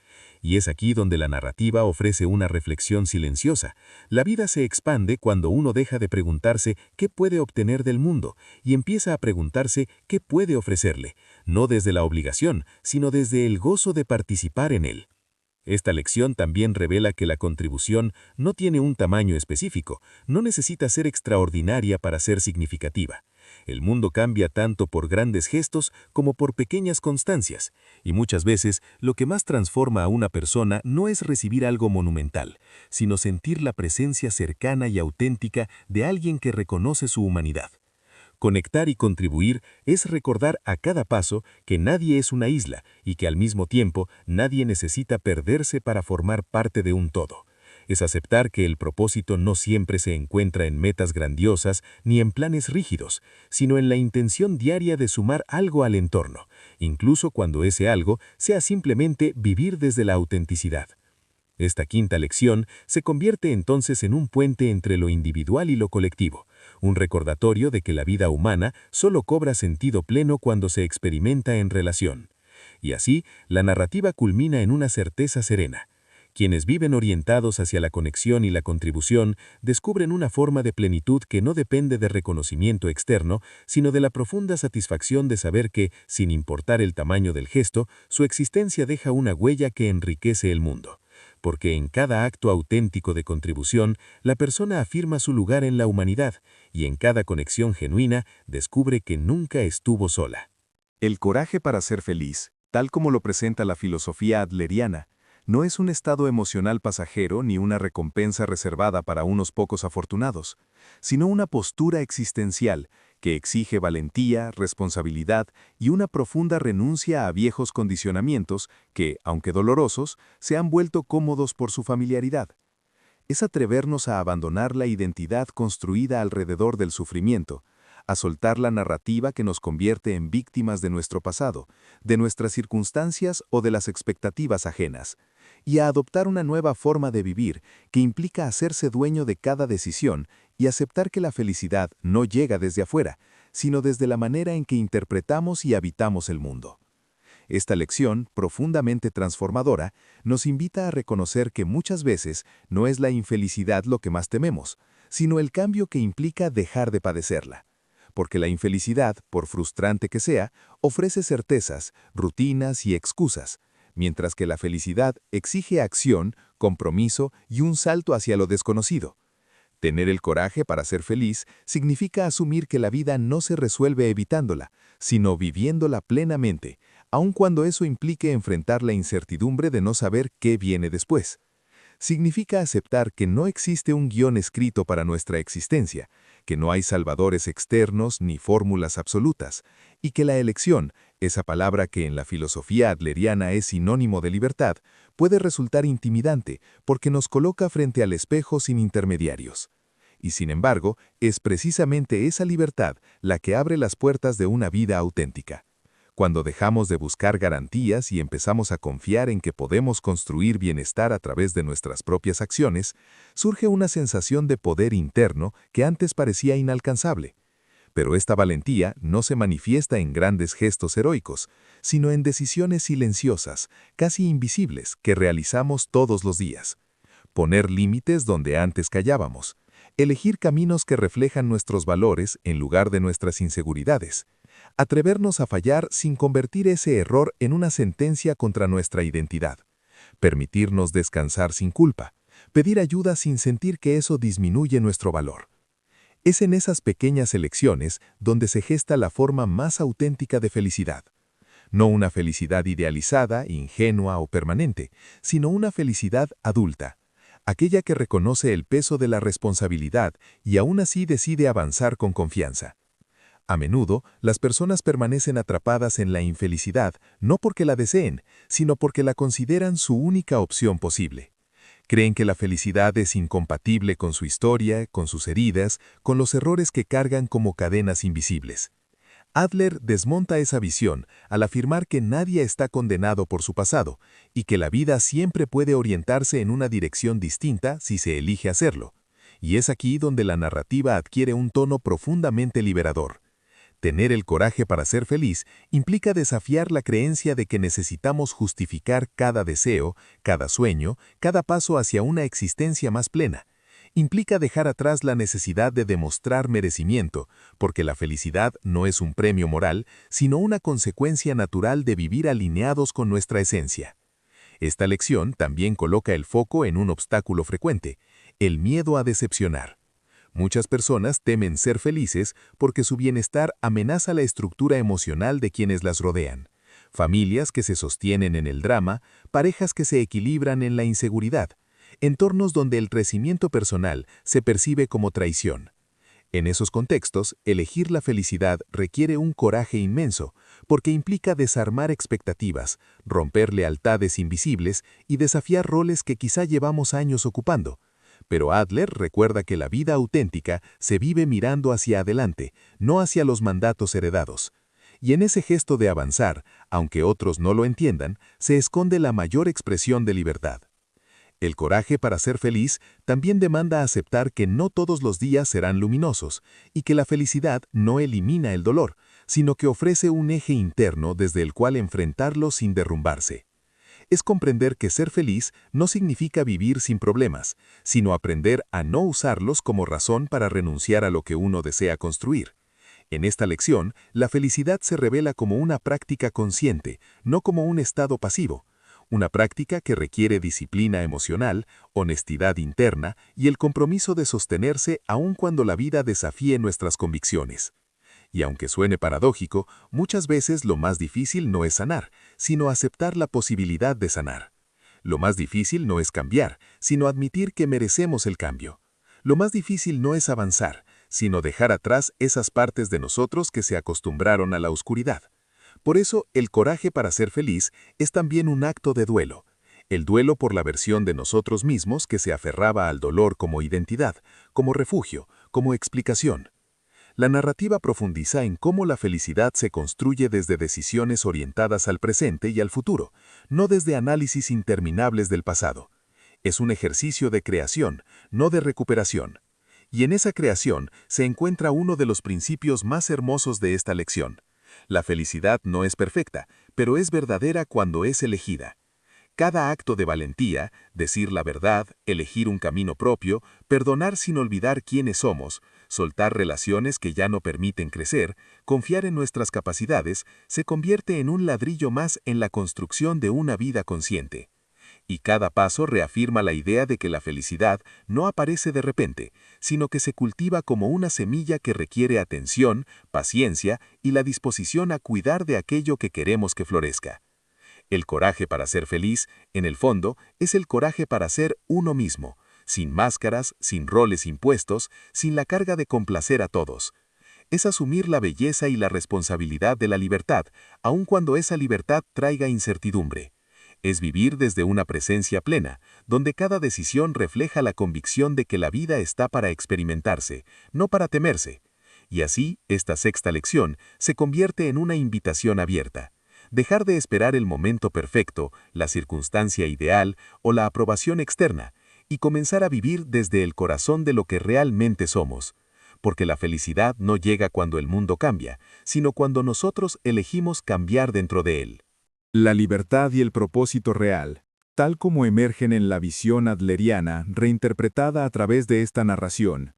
Y es aquí donde la narrativa ofrece una reflexión silenciosa. La vida se expande cuando uno deja de preguntarse qué puede obtener del mundo y empieza a preguntarse qué puede ofrecerle, no desde la obligación, sino desde el gozo de participar en él. Esta lección también revela que la contribución no tiene un tamaño específico, no necesita ser extraordinaria para ser significativa. El mundo cambia tanto por grandes gestos como por pequeñas constancias, y muchas veces lo que más transforma a una persona no es recibir algo monumental, sino sentir la presencia cercana y auténtica de alguien que reconoce su humanidad. Conectar y contribuir es recordar a cada paso que nadie es una isla y que al mismo tiempo nadie necesita perderse para formar parte de un todo. Es aceptar que el propósito no siempre se encuentra en metas grandiosas ni en planes rígidos, sino en la intención diaria de sumar algo al entorno, incluso cuando ese algo sea simplemente vivir desde la autenticidad. Esta quinta lección se convierte entonces en un puente entre lo individual y lo colectivo, un recordatorio de que la vida humana solo cobra sentido pleno cuando se experimenta en relación. Y así, la narrativa culmina en una certeza serena. Quienes viven orientados hacia la conexión y la contribución descubren una forma de plenitud que no depende de reconocimiento externo, sino de la profunda satisfacción de saber que, sin importar el tamaño del gesto, su existencia deja una huella que enriquece el mundo. Porque en cada acto auténtico de contribución, la persona afirma su lugar en la humanidad, y en cada conexión genuina descubre que nunca estuvo sola. El coraje para ser feliz, tal como lo presenta la filosofía adleriana, no es un estado emocional pasajero ni una recompensa reservada para unos pocos afortunados, sino una postura existencial que exige valentía, responsabilidad y una profunda renuncia a viejos condicionamientos que, aunque dolorosos, se han vuelto cómodos por su familiaridad. Es atrevernos a abandonar la identidad construida alrededor del sufrimiento, a soltar la narrativa que nos convierte en víctimas de nuestro pasado, de nuestras circunstancias o de las expectativas ajenas, y a adoptar una nueva forma de vivir que implica hacerse dueño de cada decisión y aceptar que la felicidad no llega desde afuera, sino desde la manera en que interpretamos y habitamos el mundo. Esta lección, profundamente transformadora, nos invita a reconocer que muchas veces no es la infelicidad lo que más tememos, sino el cambio que implica dejar de padecerla. Porque la infelicidad, por frustrante que sea, ofrece certezas, rutinas y excusas, mientras que la felicidad exige acción, compromiso y un salto hacia lo desconocido. Tener el coraje para ser feliz significa asumir que la vida no se resuelve evitándola, sino viviéndola plenamente, aun cuando eso implique enfrentar la incertidumbre de no saber qué viene después. Significa aceptar que no existe un guión escrito para nuestra existencia, que no hay salvadores externos ni fórmulas absolutas, y que la elección, esa palabra que en la filosofía adleriana es sinónimo de libertad, puede resultar intimidante porque nos coloca frente al espejo sin intermediarios. Y sin embargo, es precisamente esa libertad la que abre las puertas de una vida auténtica. Cuando dejamos de buscar garantías y empezamos a confiar en que podemos construir bienestar a través de nuestras propias acciones, surge una sensación de poder interno que antes parecía inalcanzable. Pero esta valentía no se manifiesta en grandes gestos heroicos, sino en decisiones silenciosas, casi invisibles, que realizamos todos los días. Poner límites donde antes callábamos. Elegir caminos que reflejan nuestros valores en lugar de nuestras inseguridades. Atrevernos a fallar sin convertir ese error en una sentencia contra nuestra identidad. Permitirnos descansar sin culpa. Pedir ayuda sin sentir que eso disminuye nuestro valor. Es en esas pequeñas elecciones donde se gesta la forma más auténtica de felicidad. No una felicidad idealizada, ingenua o permanente, sino una felicidad adulta. Aquella que reconoce el peso de la responsabilidad y aún así decide avanzar con confianza. A menudo, las personas permanecen atrapadas en la infelicidad no porque la deseen, sino porque la consideran su única opción posible. Creen que la felicidad es incompatible con su historia, con sus heridas, con los errores que cargan como cadenas invisibles. Adler desmonta esa visión al afirmar que nadie está condenado por su pasado y que la vida siempre puede orientarse en una dirección distinta si se elige hacerlo. Y es aquí donde la narrativa adquiere un tono profundamente liberador. Tener el coraje para ser feliz implica desafiar la creencia de que necesitamos justificar cada deseo, cada sueño, cada paso hacia una existencia más plena. Implica dejar atrás la necesidad de demostrar merecimiento, porque la felicidad no es un premio moral, sino una consecuencia natural de vivir alineados con nuestra esencia. Esta lección también coloca el foco en un obstáculo frecuente, el miedo a decepcionar. Muchas personas temen ser felices porque su bienestar amenaza la estructura emocional de quienes las rodean. Familias que se sostienen en el drama, parejas que se equilibran en la inseguridad, entornos donde el crecimiento personal se percibe como traición. En esos contextos, elegir la felicidad requiere un coraje inmenso, porque implica desarmar expectativas, romper lealtades invisibles y desafiar roles que quizá llevamos años ocupando. Pero Adler recuerda que la vida auténtica se vive mirando hacia adelante, no hacia los mandatos heredados. Y en ese gesto de avanzar, aunque otros no lo entiendan, se esconde la mayor expresión de libertad. El coraje para ser feliz también demanda aceptar que no todos los días serán luminosos y que la felicidad no elimina el dolor, sino que ofrece un eje interno desde el cual enfrentarlo sin derrumbarse. Es comprender que ser feliz no significa vivir sin problemas, sino aprender a no usarlos como razón para renunciar a lo que uno desea construir. En esta lección, la felicidad se revela como una práctica consciente, no como un estado pasivo. Una práctica que requiere disciplina emocional, honestidad interna y el compromiso de sostenerse aun cuando la vida desafíe nuestras convicciones. Y aunque suene paradójico, muchas veces lo más difícil no es sanar, sino aceptar la posibilidad de sanar. Lo más difícil no es cambiar, sino admitir que merecemos el cambio. Lo más difícil no es avanzar, sino dejar atrás esas partes de nosotros que se acostumbraron a la oscuridad. Por eso, el coraje para ser feliz es también un acto de duelo. El duelo por la versión de nosotros mismos que se aferraba al dolor como identidad, como refugio, como explicación. La narrativa profundiza en cómo la felicidad se construye desde decisiones orientadas al presente y al futuro, no desde análisis interminables del pasado. Es un ejercicio de creación, no de recuperación. Y en esa creación se encuentra uno de los principios más hermosos de esta lección. La felicidad no es perfecta, pero es verdadera cuando es elegida. Cada acto de valentía, decir la verdad, elegir un camino propio, perdonar sin olvidar quiénes somos, soltar relaciones que ya no permiten crecer, confiar en nuestras capacidades, se convierte en un ladrillo más en la construcción de una vida consciente. Y cada paso reafirma la idea de que la felicidad no aparece de repente, sino que se cultiva como una semilla que requiere atención, paciencia y la disposición a cuidar de aquello que queremos que florezca. El coraje para ser feliz, en el fondo, es el coraje para ser uno mismo, sin máscaras, sin roles impuestos, sin la carga de complacer a todos. Es asumir la belleza y la responsabilidad de la libertad, aun cuando esa libertad traiga incertidumbre. Es vivir desde una presencia plena, donde cada decisión refleja la convicción de que la vida está para experimentarse, no para temerse. Y así, esta sexta lección se convierte en una invitación abierta. Dejar de esperar el momento perfecto, la circunstancia ideal o la aprobación externa, y comenzar a vivir desde el corazón de lo que realmente somos. Porque la felicidad no llega cuando el mundo cambia, sino cuando nosotros elegimos cambiar dentro de él. La libertad y el propósito real, tal como emergen en la visión adleriana reinterpretada a través de esta narración,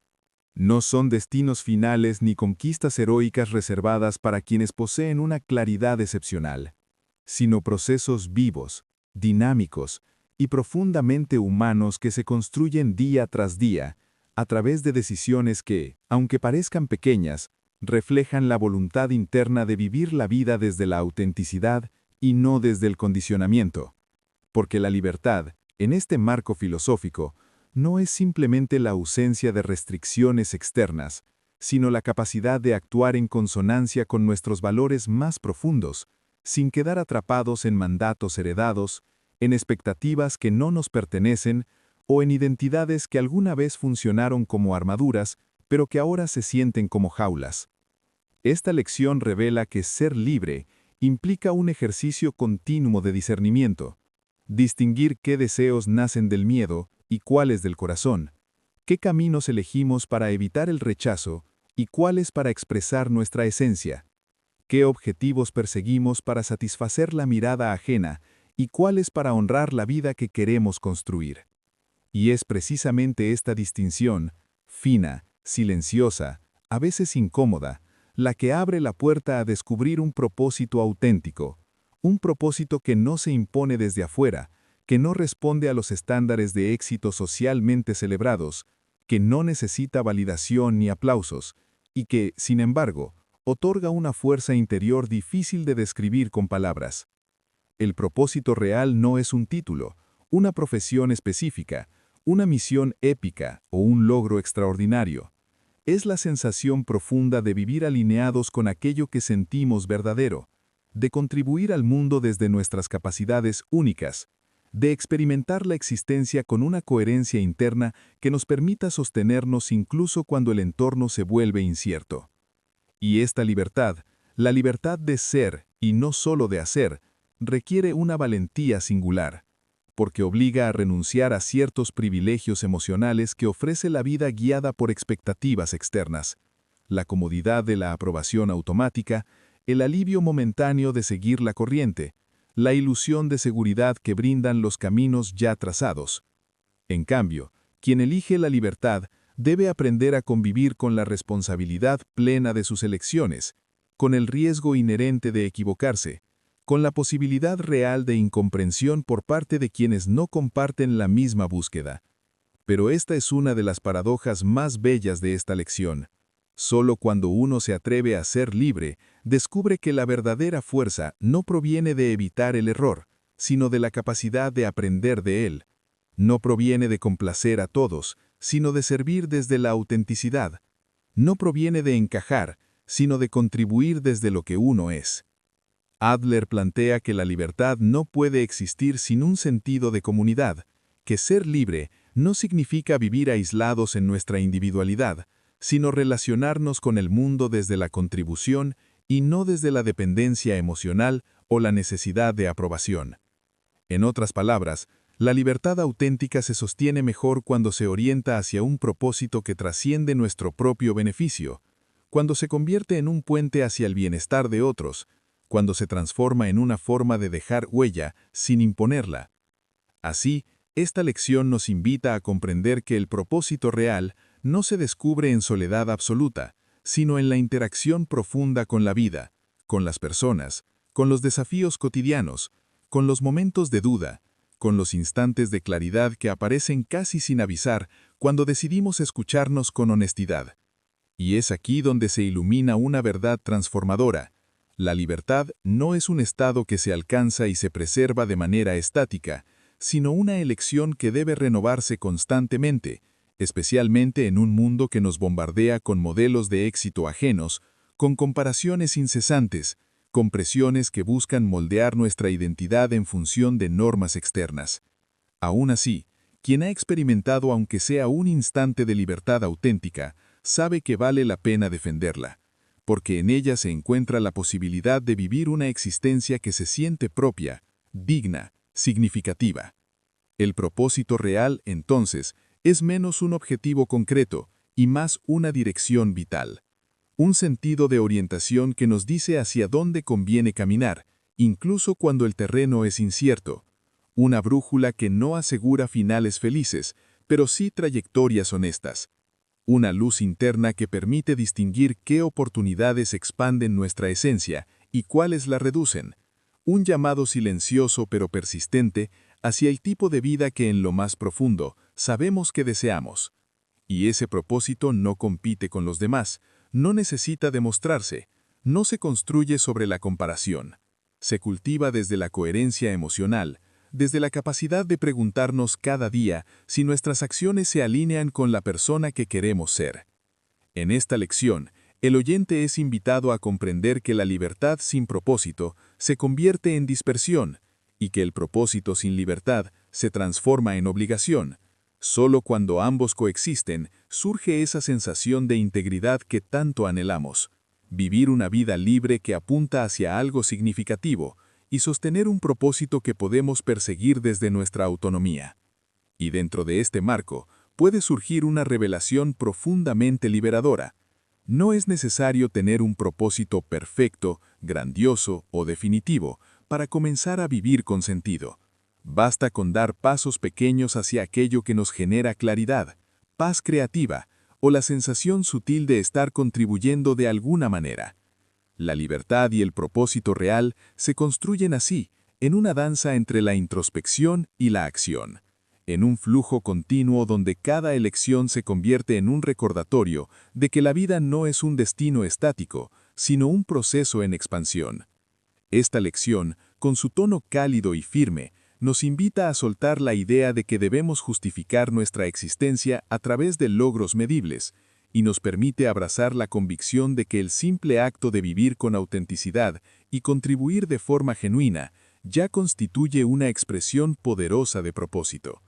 no son destinos finales ni conquistas heroicas reservadas para quienes poseen una claridad excepcional, sino procesos vivos, dinámicos y profundamente humanos que se construyen día tras día a través de decisiones que, aunque parezcan pequeñas, reflejan la voluntad interna de vivir la vida desde la autenticidad y no desde el condicionamiento. Porque la libertad, en este marco filosófico, no es simplemente la ausencia de restricciones externas, sino la capacidad de actuar en consonancia con nuestros valores más profundos, sin quedar atrapados en mandatos heredados, en expectativas que no nos pertenecen o en identidades que alguna vez funcionaron como armaduras, pero que ahora se sienten como jaulas. Esta lección revela que ser libre implica un ejercicio continuo de discernimiento, distinguir qué deseos nacen del miedo y cuáles del corazón, qué caminos elegimos para evitar el rechazo y cuáles para expresar nuestra esencia, qué objetivos perseguimos para satisfacer la mirada ajena y cuáles para honrar la vida que queremos construir. Y es precisamente esta distinción, fina, silenciosa, a veces incómoda, la que abre la puerta a descubrir un propósito auténtico, un propósito que no se impone desde afuera, que no responde a los estándares de éxito socialmente celebrados, que no necesita validación ni aplausos, y que, sin embargo, otorga una fuerza interior difícil de describir con palabras. El propósito real no es un título, una profesión específica, una misión épica o un logro extraordinario. Es la sensación profunda de vivir alineados con aquello que sentimos verdadero, de contribuir al mundo desde nuestras capacidades únicas, de experimentar la existencia con una coherencia interna que nos permita sostenernos incluso cuando el entorno se vuelve incierto. Y esta libertad, la libertad de ser y no solo de hacer, requiere una valentía singular, porque obliga a renunciar a ciertos privilegios emocionales que ofrece la vida guiada por expectativas externas, la comodidad de la aprobación automática, el alivio momentáneo de seguir la corriente, la ilusión de seguridad que brindan los caminos ya trazados. En cambio, quien elige la libertad debe aprender a convivir con la responsabilidad plena de sus elecciones, con el riesgo inherente de equivocarse, con la posibilidad real de incomprensión por parte de quienes no comparten la misma búsqueda. Pero esta es una de las paradojas más bellas de esta lección. Solo cuando uno se atreve a ser libre, descubre que la verdadera fuerza no proviene de evitar el error, sino de la capacidad de aprender de él. No proviene de complacer a todos, sino de servir desde la autenticidad. No proviene de encajar, sino de contribuir desde lo que uno es. Adler plantea que la libertad no puede existir sin un sentido de comunidad, que ser libre no significa vivir aislados en nuestra individualidad, sino relacionarnos con el mundo desde la contribución y no desde la dependencia emocional o la necesidad de aprobación. En otras palabras, la libertad auténtica se sostiene mejor cuando se orienta hacia un propósito que trasciende nuestro propio beneficio, cuando se convierte en un puente hacia el bienestar de otros, cuando se transforma en una forma de dejar huella sin imponerla. Así, esta lección nos invita a comprender que el propósito real no se descubre en soledad absoluta, sino en la interacción profunda con la vida, con las personas, con los desafíos cotidianos, con los momentos de duda, con los instantes de claridad que aparecen casi sin avisar cuando decidimos escucharnos con honestidad. Y es aquí donde se ilumina una verdad transformadora. La libertad no es un estado que se alcanza y se preserva de manera estática, sino una elección que debe renovarse constantemente, especialmente en un mundo que nos bombardea con modelos de éxito ajenos, con comparaciones incesantes, con presiones que buscan moldear nuestra identidad en función de normas externas. Aún así, quien ha experimentado aunque sea un instante de libertad auténtica, sabe que vale la pena defenderla, porque en ella se encuentra la posibilidad de vivir una existencia que se siente propia, digna, significativa. El propósito real, entonces, es menos un objetivo concreto y más una dirección vital. Un sentido de orientación que nos dice hacia dónde conviene caminar, incluso cuando el terreno es incierto. Una brújula que no asegura finales felices, pero sí trayectorias honestas. Una luz interna que permite distinguir qué oportunidades expanden nuestra esencia y cuáles la reducen. Un llamado silencioso pero persistente hacia el tipo de vida que en lo más profundo sabemos que deseamos. Y ese propósito no compite con los demás, no necesita demostrarse, no se construye sobre la comparación. Se cultiva desde la coherencia emocional, desde la capacidad de preguntarnos cada día si nuestras acciones se alinean con la persona que queremos ser. En esta lección, el oyente es invitado a comprender que la libertad sin propósito se convierte en dispersión y que el propósito sin libertad se transforma en obligación. Solo cuando ambos coexisten, surge esa sensación de integridad que tanto anhelamos. Vivir una vida libre que apunta hacia algo significativo y sostener un propósito que podemos perseguir desde nuestra autonomía. Y dentro de este marco, puede surgir una revelación profundamente liberadora. No es necesario tener un propósito perfecto, grandioso o definitivo para comenzar a vivir con sentido. Basta con dar pasos pequeños hacia aquello que nos genera claridad, paz creativa o la sensación sutil de estar contribuyendo de alguna manera. La libertad y el propósito real se construyen así, en una danza entre la introspección y la acción, en un flujo continuo donde cada elección se convierte en un recordatorio de que la vida no es un destino estático, sino un proceso en expansión. Esta lección, con su tono cálido y firme, nos invita a soltar la idea de que debemos justificar nuestra existencia a través de logros medibles, y nos permite abrazar la convicción de que el simple acto de vivir con autenticidad y contribuir de forma genuina ya constituye una expresión poderosa de propósito.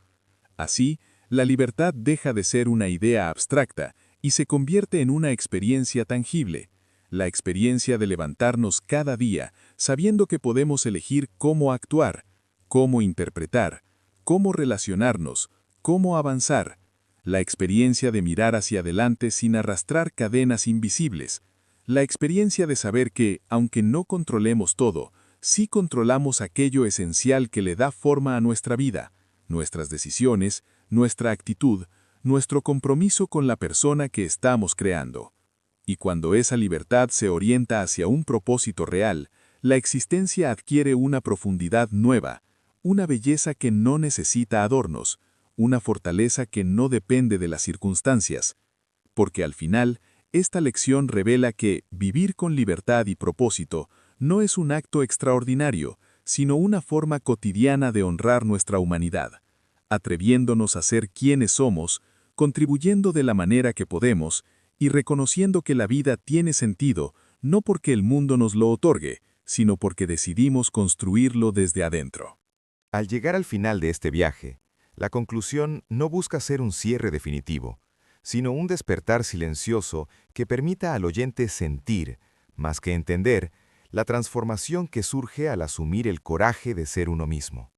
Así, la libertad deja de ser una idea abstracta y se convierte en una experiencia tangible, la experiencia de levantarnos cada día sabiendo que podemos elegir cómo actuar, cómo interpretar, cómo relacionarnos, cómo avanzar, la experiencia de mirar hacia adelante sin arrastrar cadenas invisibles, la experiencia de saber que, aunque no controlemos todo, sí controlamos aquello esencial que le da forma a nuestra vida, nuestras decisiones, nuestra actitud, nuestro compromiso con la persona que estamos creando. Y cuando esa libertad se orienta hacia un propósito real, la existencia adquiere una profundidad nueva, una belleza que no necesita adornos, una fortaleza que no depende de las circunstancias. Porque al final, esta lección revela que vivir con libertad y propósito no es un acto extraordinario, sino una forma cotidiana de honrar nuestra humanidad, atreviéndonos a ser quienes somos, contribuyendo de la manera que podemos y reconociendo que la vida tiene sentido no porque el mundo nos lo otorgue, sino porque decidimos construirlo desde adentro. Al llegar al final de este viaje, la conclusión no busca ser un cierre definitivo, sino un despertar silencioso que permita al oyente sentir, más que entender, la transformación que surge al asumir el coraje de ser uno mismo.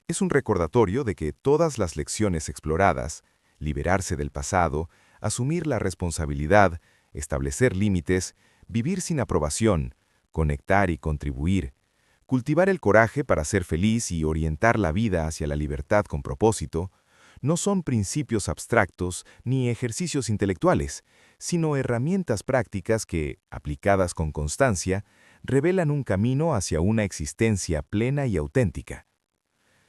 Es un recordatorio de que todas las lecciones exploradas, liberarse del pasado, asumir la responsabilidad, establecer límites, vivir sin aprobación, conectar y contribuir, cultivar el coraje para ser feliz y orientar la vida hacia la libertad con propósito, no son principios abstractos ni ejercicios intelectuales, sino herramientas prácticas que, aplicadas con constancia, revelan un camino hacia una existencia plena y auténtica.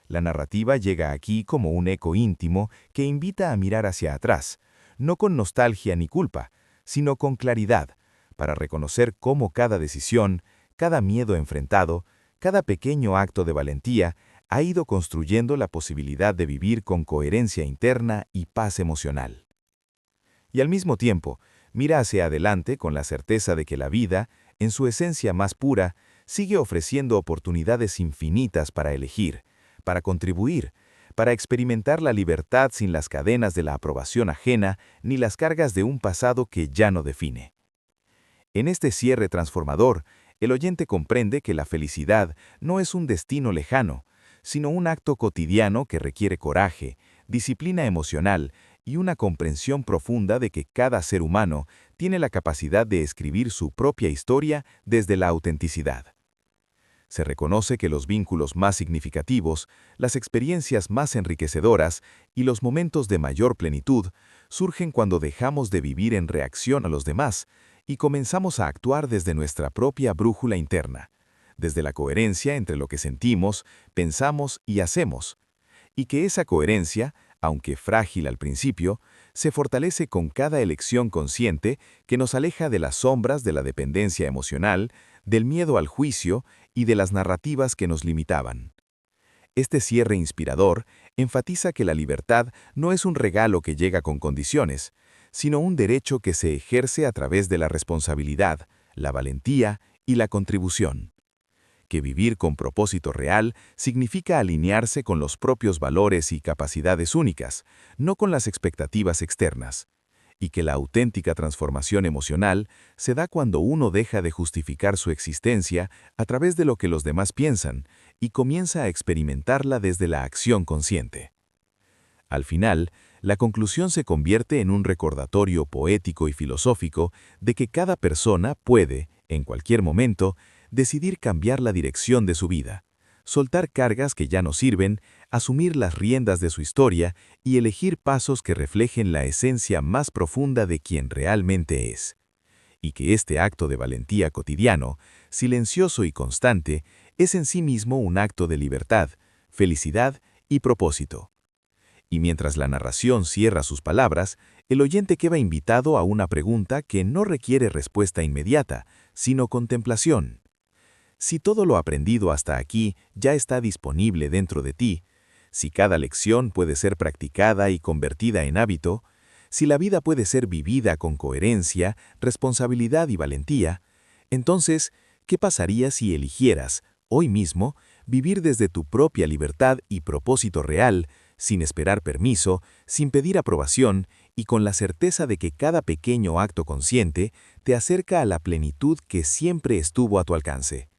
La narrativa llega aquí como un eco íntimo que invita a mirar hacia atrás, no con nostalgia ni culpa, sino con claridad, para reconocer cómo cada decisión, cada miedo enfrentado, cada pequeño acto de valentía ha ido construyendo la posibilidad de vivir con coherencia interna y paz emocional. Y al mismo tiempo, mira hacia adelante con la certeza de que la vida, en su esencia más pura, sigue ofreciendo oportunidades infinitas para elegir, para contribuir, para experimentar la libertad sin las cadenas de la aprobación ajena ni las cargas de un pasado que ya no define. En este cierre transformador, el oyente comprende que la felicidad no es un destino lejano, sino un acto cotidiano que requiere coraje, disciplina emocional y una comprensión profunda de que cada ser humano tiene la capacidad de escribir su propia historia desde la autenticidad. Se reconoce que los vínculos más significativos, las experiencias más enriquecedoras y los momentos de mayor plenitud surgen cuando dejamos de vivir en reacción a los demás y comenzamos a actuar desde nuestra propia brújula interna, desde la coherencia entre lo que sentimos, pensamos y hacemos, y que esa coherencia, aunque frágil al principio, se fortalece con cada elección consciente que nos aleja de las sombras de la dependencia emocional, del miedo al juicio y de las narrativas que nos limitaban. Este cierre inspirador enfatiza que la libertad no es un regalo que llega con condiciones, sino un derecho que se ejerce a través de la responsabilidad, la valentía y la contribución. Que vivir con propósito real significa alinearse con los propios valores y capacidades únicas, no con las expectativas externas, y que la auténtica transformación emocional se da cuando uno deja de justificar su existencia a través de lo que los demás piensan y comienza a experimentarla desde la acción consciente. Al final, la conclusión se convierte en un recordatorio poético y filosófico de que cada persona puede, en cualquier momento, decidir cambiar la dirección de su vida, soltar cargas que ya no sirven, asumir las riendas de su historia y elegir pasos que reflejen la esencia más profunda de quien realmente es. Y que este acto de valentía cotidiano, silencioso y constante, es en sí mismo un acto de libertad, felicidad y propósito. Y mientras la narración cierra sus palabras, el oyente queda invitado a una pregunta que no requiere respuesta inmediata, sino contemplación. Si todo lo aprendido hasta aquí ya está disponible dentro de ti, si cada lección puede ser practicada y convertida en hábito, si la vida puede ser vivida con coherencia, responsabilidad y valentía, entonces, ¿qué pasaría si eligieras, hoy mismo, vivir desde tu propia libertad y propósito real, sin esperar permiso, sin pedir aprobación y con la certeza de que cada pequeño acto consciente te acerca a la plenitud que siempre estuvo a tu alcance?